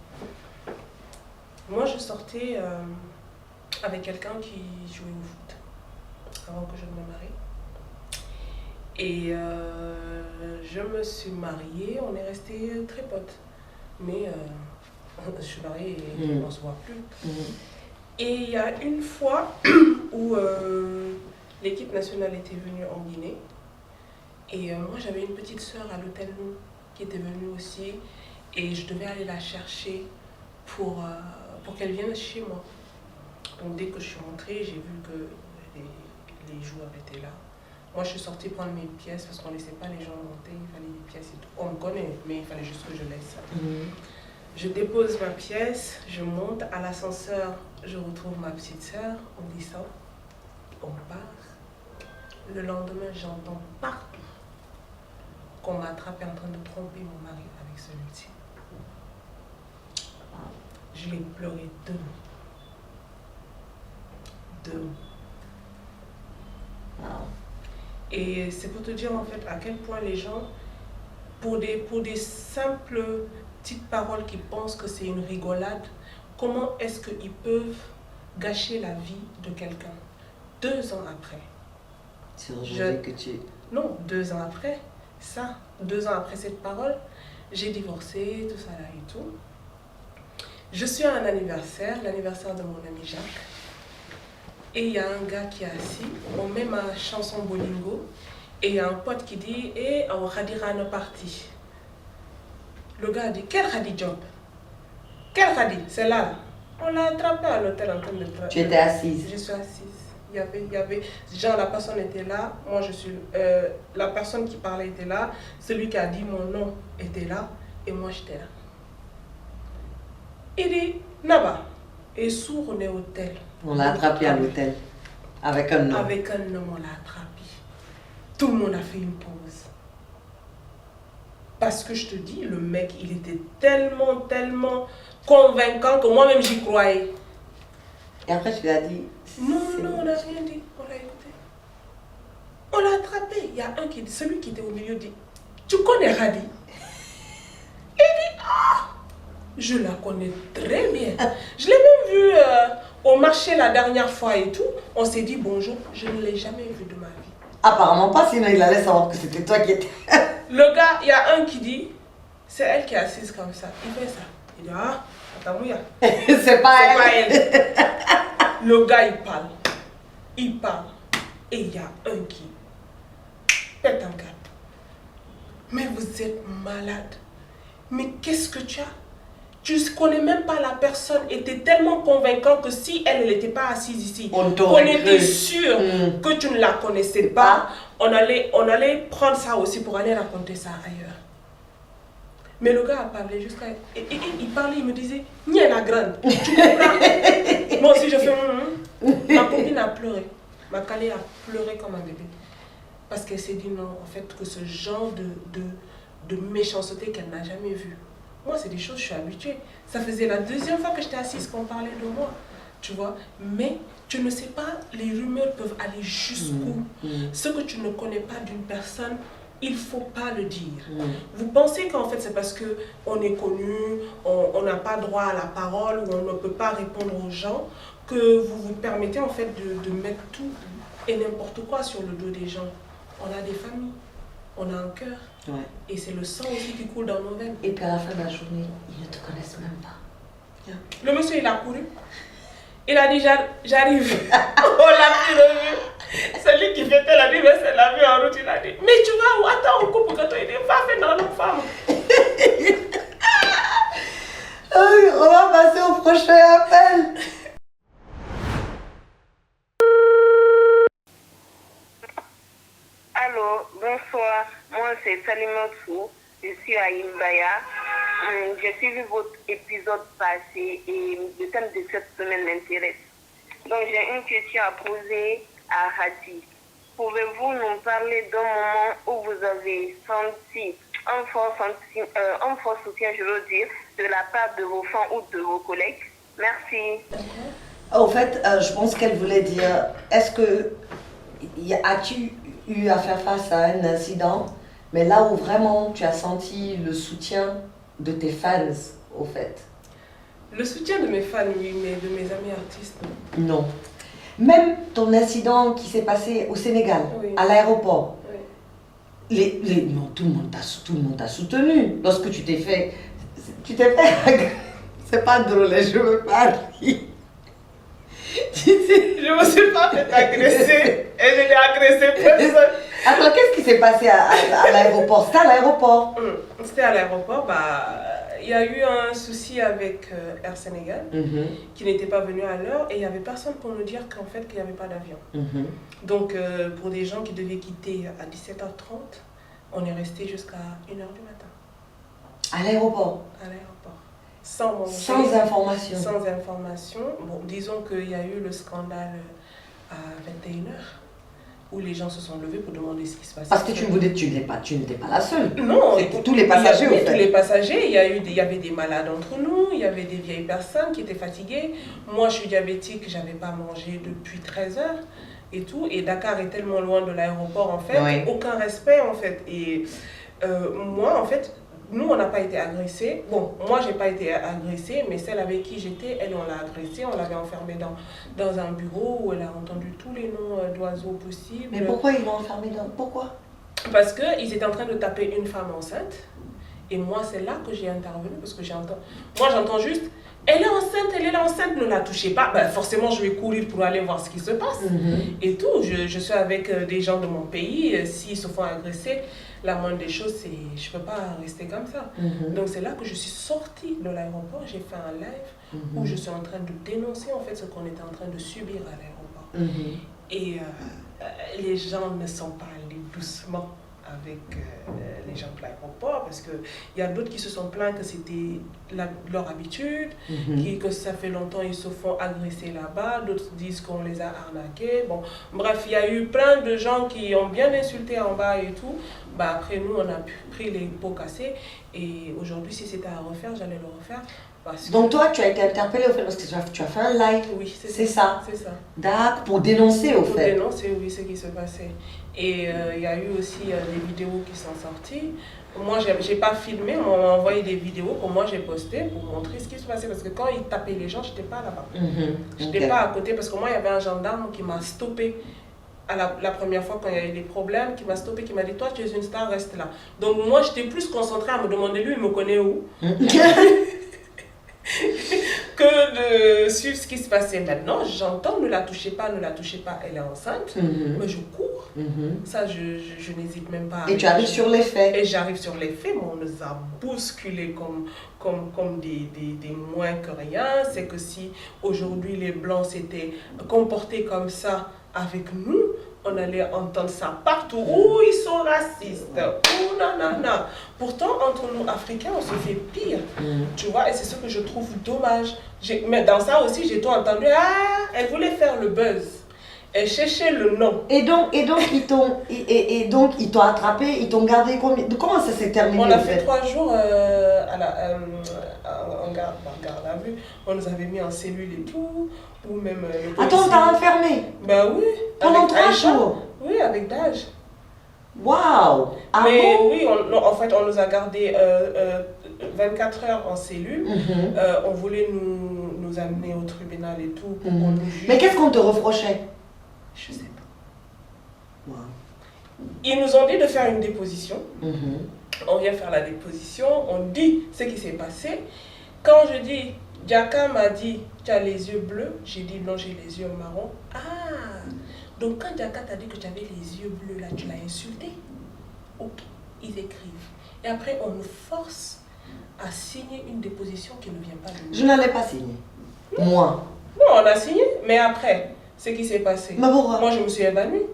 Moi, je sortais avec quelqu'un qui jouait au foot avant que je ne me marie. Et je me suis mariée, on est restés très potes. Mais je suis mariée et on ne se voit plus. Et il y a une fois où l'équipe nationale était venue en Guinée. Et moi, j'avais une petite sœur à l'hôtel Nou qui était venue aussi. Et je devais aller la chercher pour qu'elle vienne chez moi. Donc dès que je suis rentrée, j'ai vu que les joueurs étaient là. Moi, je suis sortie prendre mes pièces parce qu'on ne laissait pas les gens monter. Il fallait des pièces et tout. On me connaît, mais il fallait juste que je laisse ça. Je dépose ma pièce, je monte à l'ascenseur, je retrouve ma petite sœur, on descend, on part. Le lendemain, j'entends partout qu'on m'a attrapé en train de tromper mon mari avec celui-ci. Je l'ai pleuré 2 mois. 2 mois. Et c'est pour te dire en fait à quel point les gens, pour des simples petites paroles qui pensent que c'est une rigolade, comment est-ce qu'ils peuvent gâcher la vie de quelqu'un 2 ans après? C'est aujourd'hui que tu... Non, 2 ans après, 2 ans après cette parole, J'ai divorcé, tout ça là et tout. Je suis à un anniversaire, l'anniversaire de mon ami Jacques. Et il y a un gars qui est assis, on met ma chanson Bolingo. Et il y a un pote qui dit, on radira nos parties. Le gars a dit, quel Radi job? Quel Radi? C'est là. On l'a attrapé à l'hôtel en train de travailler. Tu étais assise? Je suis assise. Il y avait, genre la personne était là, moi je suis, la personne qui parlait était là, celui qui a dit mon nom était là, et moi j'étais là. Il dit, Naba, et sourd on est au hôtel. On l'a attrapé à l'hôtel, avec un nom. Avec un nom, on l'a attrapé. Tout le monde a fait une pause. Parce que je te dis, le mec, il était tellement convaincant que moi-même j'y croyais. Et après, tu lui as dit... Non, on n'a rien dit. On l'a écouté. On l'a attrapé. Il y a un qui dit, celui qui était au milieu dit, tu connais Radi? Il dit, je la connais très bien. Je l'ai même vue au marché la dernière fois et tout. On s'est dit bonjour. Je ne l'ai jamais vue de ma vie. Apparemment pas, sinon il allait savoir que c'était toi qui étais... Le gars, il y a un qui dit, c'est elle qui est assise comme ça. Il fait ça. Il dit, attends, mouilla. C'est pas elle. Le gars, il parle. Il parle. Et il y a un qui pète un câble. Mais vous êtes malade. Mais qu'est-ce que tu as? Tu ne connais même pas la personne. Était tellement convaincant que si elle n'était pas assise ici, on était sûr que tu ne la connaissais pas, on allait prendre ça aussi pour aller raconter ça ailleurs. Mais le gars a parlé jusqu'à... Il parlait, il me disait, ni la grande, tu comprends? Moi aussi je fais... Ma copine a pleuré. Ma calée a pleuré comme un bébé. Parce qu'elle s'est dit non, en fait, que ce genre de méchanceté qu'elle n'a jamais vu. Moi, c'est des choses, je suis habituée. Ça faisait la deuxième fois que j'étais assise qu'on parlait de moi. Tu vois? Mais tu ne sais pas, les rumeurs peuvent aller jusqu'où. Ce que tu ne connais pas d'une personne, il ne faut pas le dire. Vous pensez qu'en fait, c'est parce qu'on est connu, on n'a pas droit à la parole, ou on ne peut pas répondre aux gens, que vous vous permettez en fait de mettre tout et n'importe quoi sur le dos des gens. On a des familles, on a un cœur. Ouais. Et c'est le sang aussi qui coule dans nos veines. Et puis à la fin de la journée, ils ne te connaissent même pas. Le monsieur, il a couru. Il a dit, j'arrive. On l'a plus revu. Celui qui fêtait l'anniversaire l'a vu en route. Il a dit, mais tu vas où? Attends, on coupe gâteau. Il dit, va faire dans nos femmes. On va passer au prochain appel. Allô, bonsoir. Moi, c'est Salimotou. Je suis à Imbaya. J'ai suivi votre épisode passé et le thème de cette semaine m'intéresse. Donc, j'ai une question à poser à Hadi. Pouvez-vous nous parler d'un moment où vous avez senti un fort soutien, je veux dire, de la part de vos fans ou de vos collègues? Merci. Au fait, je pense qu'elle voulait dire, est-ce que as-tu eu à faire face à un incident, mais là où vraiment tu as senti le soutien de tes fans, au fait? Le soutien de mes fans, oui, mais de mes amis artistes, non. Même ton incident qui s'est passé au Sénégal, oui, à l'aéroport, oui. Non, tout le monde t'a soutenu. Lorsque tu t'es fait... C'est pas drôle, je veux pas rire. Je me suis pas fait agresser et je n'ai agressé personne. Attends, qu'est-ce qui s'est passé à l'aéroport? C'était à l'aéroport? C'était à l'aéroport, il y a eu un souci avec Air Sénégal qui n'était pas venu à l'heure et il n'y avait personne pour nous dire qu'en fait qu'il n'y avait pas d'avion. Donc pour des gens qui devaient quitter à 17h30, on est resté jusqu'à 1h du matin. À l'aéroport? À l'aéroport. Sans manger. Sans information? Sans information. Bon, disons qu'il y a eu le scandale à 21h où les gens se sont levés pour demander ce qui se passait. Parce que tu n'étais pas la seule. Non, c'était tous les passagers au fait. Tous les passagers, il y avait des malades entre nous, il y avait des vieilles personnes qui étaient fatiguées. Moi, je suis diabétique, j'avais pas mangé depuis 13 heures et tout. Et Dakar est tellement loin de l'aéroport en fait, Oui. aucun respect en fait. Et moi en fait, nous on n'a pas été agressés. Bon, moi j'ai pas été agressée, mais celle avec qui j'étais, elle on l'a agressée, on l'avait enfermée dans un bureau où elle a entendu tous les noms d'oiseaux possibles. Mais pourquoi ils l'ont enfermée Pourquoi? Parce qu'ils étaient en train de taper une femme enceinte Et moi, c'est là que j'ai intervenu parce que j'entends juste, elle est enceinte, ne la touchez pas. Ben, forcément, je vais courir pour aller voir ce qui se passe. Et tout, je suis avec des gens de mon pays. S'ils se font agresser, la moindre des choses, c'est je ne peux pas rester comme ça. Donc, c'est là que je suis sortie de l'aéroport. J'ai fait un live où je suis en train de dénoncer en fait ce qu'on était en train de subir à l'aéroport. Et les gens ne sont pas allés doucement avec les gens de l'aéroport parce qu'il y a d'autres qui se sont plaints que c'était leur habitude, que ça fait longtemps ils se font agresser là-bas, d'autres disent qu'on les a arnaqués. Bon, bref, il y a eu plein de gens qui ont bien insulté en bas et tout. Bah, après nous, on a pris les pots cassés et aujourd'hui, si c'était à refaire, j'allais le refaire. Donc toi, tu as été interpellée au fait parce que tu as fait un live. Oui, c'est ça. C'est ça. D'accord, pour dénoncer au fait. Pour dénoncer, oui, ce qui se passait. Et il y a eu aussi des vidéos qui sont sorties. Moi, je n'ai pas filmé, on m'a envoyé des vidéos que moi j'ai postées pour montrer ce qui se passait. Parce que quand ils tapaient les gens, je n'étais pas là-bas. Je n'étais pas à côté parce que moi, il y avait un gendarme qui m'a stoppé à la première fois quand il y a eu des problèmes, qui m'a stoppé, qui m'a dit, toi tu es une star, reste là. Donc moi, j'étais plus concentrée à me demander, lui, il me connaît où que de suivre ce qui se passait. Maintenant, j'entends, ne la touchez pas, elle est enceinte, mais je cours. Ça, je n'hésite même pas. Et tu arrives sur les faits. Et j'arrive sur les faits, mais on nous a bousculés comme des moins que rien. C'est que si aujourd'hui les Blancs s'étaient comportés comme ça avec nous, on allait entendre ça partout. Ouh, ils sont racistes. Ouh, nanana. Pourtant, entre nous, Africains, on se fait pire. Tu vois, et c'est ce que je trouve dommage. Mais dans ça aussi, j'ai tout entendu. Ah, elle voulait faire le buzz. Elle cherchait le nom. Et donc ils t'ont attrapé, ils t'ont gardé combien? Comment ça s'est terminé? On a fait 3 jours en garde à vue. On nous avait mis en cellule et tout. Ou même Attends, on t'a enfermé? Ben oui. Pendant 3 jours? Oui, avec Dage. Waouh! Ah mais bon? oui, en fait, on nous a gardé 24 heures en cellule. On voulait nous amener au tribunal et tout pour qu'on nous juge. Mais qu'est-ce qu'on te reprochait? Je sais pas. Wow. Ils nous ont dit de faire une déposition. On vient faire la déposition, on dit ce qui s'est passé. Quand je dis, Diaka m'a dit, tu as les yeux bleus, j'ai dit non, j'ai les yeux marrons. Ah, donc quand Diaka t'a dit que tu avais les yeux bleus, là, tu l'as insulté. Ok, ils écrivent. Et après, on nous force à signer une déposition qui ne vient pas de nous. Je n'allais pas signer. Moi. Non, on a signé, mais après, ce qui s'est passé. Mais pourquoi? Moi, je me suis évanouie.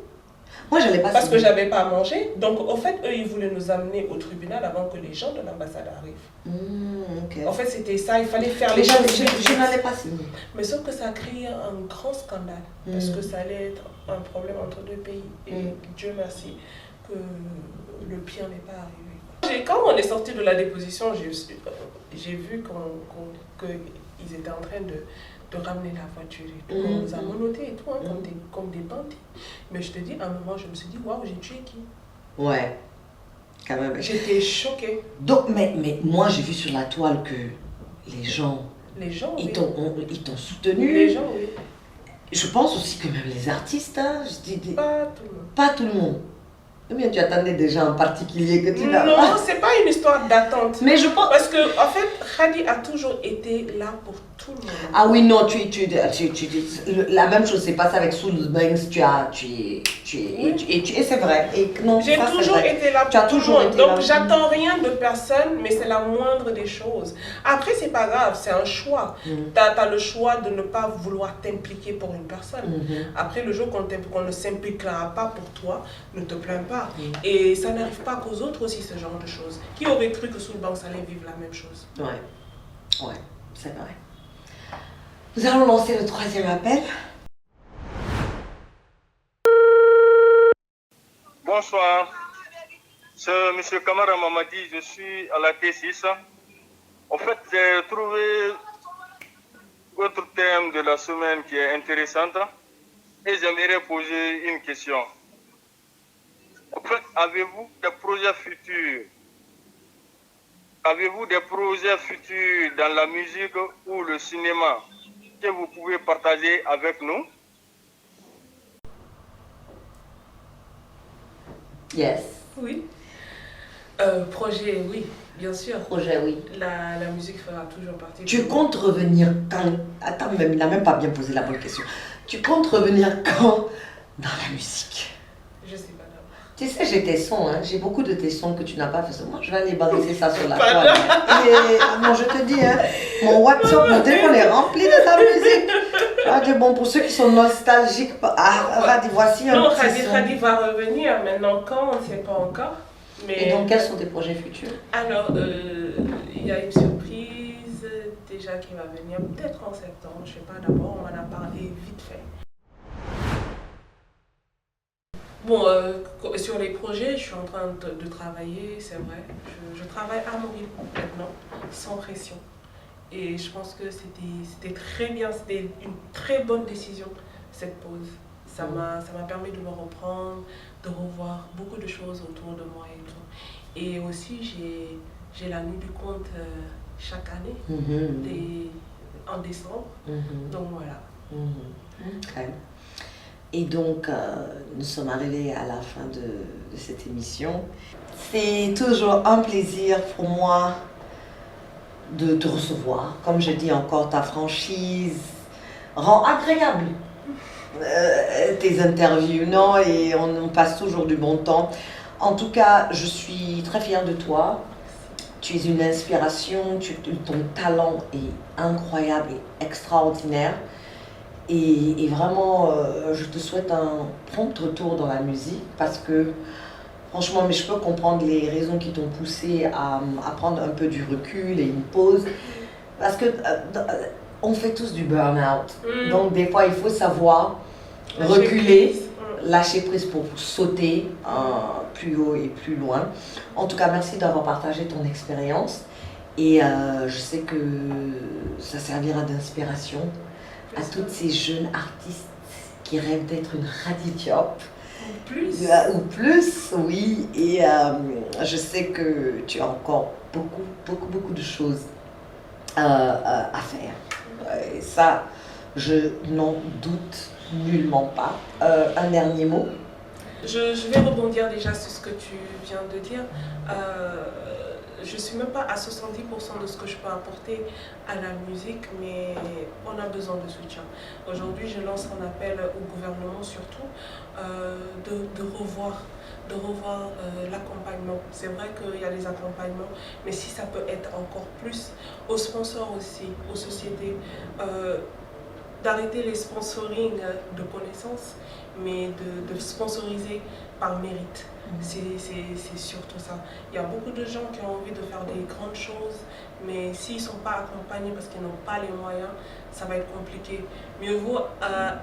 Moi, je n'allais pas Parce signer. que j'avais pas à manger. Donc, au fait, eux, ils voulaient nous amener au tribunal avant que les gens de l'ambassade arrivent. Ok. En fait, c'était ça. Il fallait faire Mais les choses. je n'allais pas signer. Mais sauf que ça a créé un grand scandale. Parce que ça allait être un problème entre deux pays. Et Dieu merci que le pire n'est pas arrivé. Quand on est sorti de la déposition, j'ai vu qu'ils étaient en train de ramener la voiture et tout. On nous a menottés et tout, hein, comme des bandits. Mais je te dis, à un moment, je me suis dit, waouh, j'ai tué qui? Ouais, quand même. J'étais choquée. Donc, mais moi, j'ai vu sur la toile que les gens, oui. ils t'ont soutenu. Les gens, oui. Je pense aussi que même les artistes, hein, Pas tout le monde. Pas tout le monde. Ou bien tu attendais des gens en particulier que tu n'as Non, pas. c'est pas une histoire d'attente. Mais je pense... Parce que, en fait, Khadi a toujours été là pour tout le monde. Ah oui, non, la même chose s'est passée avec Soul Banks, et c'est vrai. J'ai toujours été là Tu as pour tout le toujours monde. été là. Donc, j'attends rien de personne, mais c'est la moindre des choses. Après, c'est pas grave, c'est un choix. Tu as le choix de ne pas vouloir t'impliquer pour une personne. Après, le jour qu'on ne s'impliquera pas pour toi, ne te plains pas. Et ça n'arrive pas qu'aux autres aussi, ce genre de choses. Qui aurait cru que Soul Banks allait vivre la même chose? Ouais, c'est vrai. Nous allons lancer le 3e appel. Bonsoir, c'est M. Kamara Mamadi, je suis à la T6. En fait, j'ai trouvé votre thème de la semaine qui est intéressante et j'aimerais poser une question. En fait, avez-vous des projets futurs? Avez-vous des projets futurs dans la musique ou le cinéma que vous pouvez partager avec nous? Yes. Oui. Projet, oui. Bien sûr. projet, oui. La musique fera toujours partie. Tu comptes revenir quand? Attends, il n'a même pas bien posé la bonne question. Tu comptes revenir quand dans la musique? Je sais pas d'abord. Tu sais, j'ai tes sons, hein. J'ai beaucoup de tes sons que tu n'as pas fait. Moi, je vais aller balancer ça sur la toile. Et moi, je te dis, hein, mon WhatsApp, mon téléphone est rempli de ta musique. Ah, bon, pour ceux qui sont nostalgiques, Radi, voici un Non, petit son. Radi va revenir. Maintenant, quand, on ne sait pas encore. Mais... Et donc, quels sont tes projets futurs? Alors, il y a une surprise déjà qui va venir, peut-être en septembre, je ne sais pas, d'abord, on m'en a parlé vite fait. Bon, sur les projets, je suis en train de travailler, c'est vrai. Je travaille à mon rythme maintenant, sans pression. Et je pense que c'était très bien, c'était une très bonne décision, cette pause. Ça m'a permis de me reprendre, de revoir beaucoup de choses autour de moi et tout. Et aussi, j'ai la nuit du conte chaque année, en décembre. Donc voilà. Okay. Et donc, nous sommes arrivés à la fin de cette émission. C'est toujours un plaisir pour moi de te recevoir. Comme je dis encore, ta franchise rend agréable tes interviews, non? Et on passe toujours du bon temps. En tout cas, je suis très fière de toi. Tu es une inspiration, ton talent est incroyable et extraordinaire. Et vraiment, je te souhaite un prompt retour dans la musique parce que, franchement, mais je peux comprendre les raisons qui t'ont poussé à prendre un peu du recul et une pause. Parce que on fait tous du burn-out. Donc, des fois, il faut savoir reculer, lâcher prise pour sauter plus haut et plus loin. En tout cas, merci d'avoir partagé ton expérience. Et je sais que ça servira d'inspiration à toutes ces jeunes artistes qui rêvent d'être une Radi Diop. Ou plus, oui. Et je sais que tu as encore beaucoup de choses à faire. Et ça, je n'en doute nullement pas. Un dernier mot? Je vais rebondir déjà sur ce que tu viens de dire. Je ne suis même pas à 70% de ce que je peux apporter à la musique, mais on a besoin de soutien. Aujourd'hui, je lance un appel au gouvernement surtout de revoir l'accompagnement. C'est vrai qu'il y a des accompagnements, mais si ça peut être encore plus, aux sponsors aussi, aux sociétés, d'arrêter les sponsorings de connaissances, mais de sponsoriser par mérite. C'est surtout ça. Il y a beaucoup de gens qui ont envie de faire des grandes choses, mais s'ils ne sont pas accompagnés parce qu'ils n'ont pas les moyens, ça va être compliqué. Mieux vaut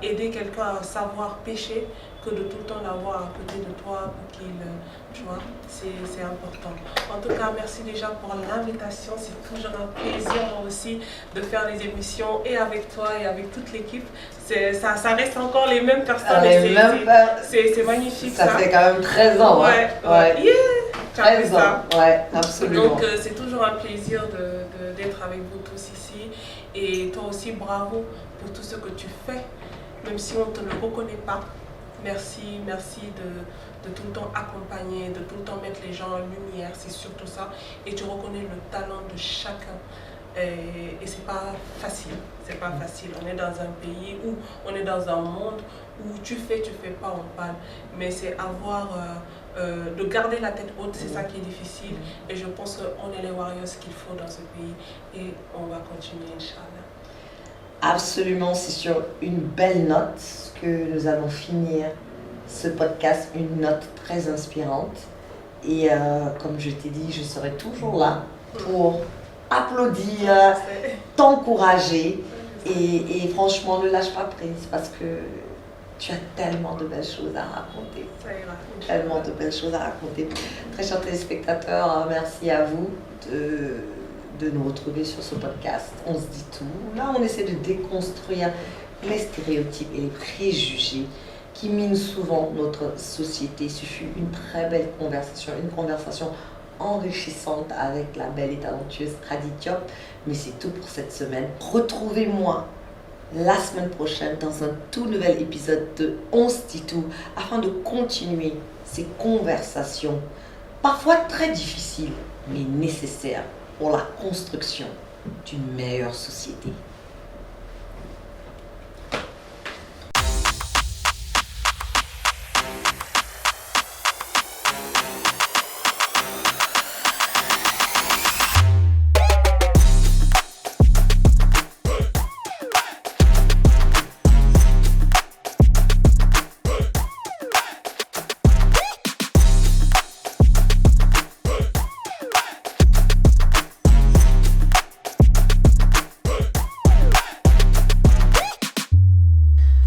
aider quelqu'un à savoir pêcher que de tout le temps l'avoir à côté de toi pour qu'il, tu vois, c'est important. En tout cas, merci déjà pour l'invitation. C'est toujours un plaisir aussi de faire les émissions et avec toi et avec toute l'équipe. Ça reste encore les mêmes personnes. C'est magnifique. Ça fait quand même 13 ans. Ouais. Yeah. 13 ans, ouais, absolument. Donc c'est toujours un plaisir d'être avec vous tous ici. Et toi aussi, bravo pour tout ce que tu fais, même si on ne te le reconnaît pas. Merci de tout le temps accompagner, de tout le temps mettre les gens en lumière, c'est surtout ça. Et tu reconnais le talent de chacun. Et c'est pas facile, On est dans un pays où, on est dans un monde où tu fais pas, on parle. Mais c'est avoir, de garder la tête haute, c'est ça qui est difficile. Et je pense qu'on est les warriors qu'il faut dans ce pays. Et on va continuer, Inch'Allah. Absolument, c'est sur une belle note que nous allons finir ce podcast, une note très inspirante. Et comme je t'ai dit, je serai toujours là pour applaudir, t'encourager. Et franchement, ne lâche pas prise parce que tu as tellement de belles choses à raconter. Tellement de belles choses à raconter. Très chers téléspectateurs, merci à vous de nous retrouver sur ce podcast. On se dit tout. Là, on essaie de déconstruire les stéréotypes et les préjugés qui minent souvent notre société. Il suffit une très belle conversation, une conversation enrichissante avec la belle et talentueuse Radi Diop. Mais c'est tout pour cette semaine. Retrouvez-moi la semaine prochaine dans un tout nouvel épisode de On se dit tout afin de continuer ces conversations parfois très difficiles, mais nécessaires pour la construction d'une meilleure société.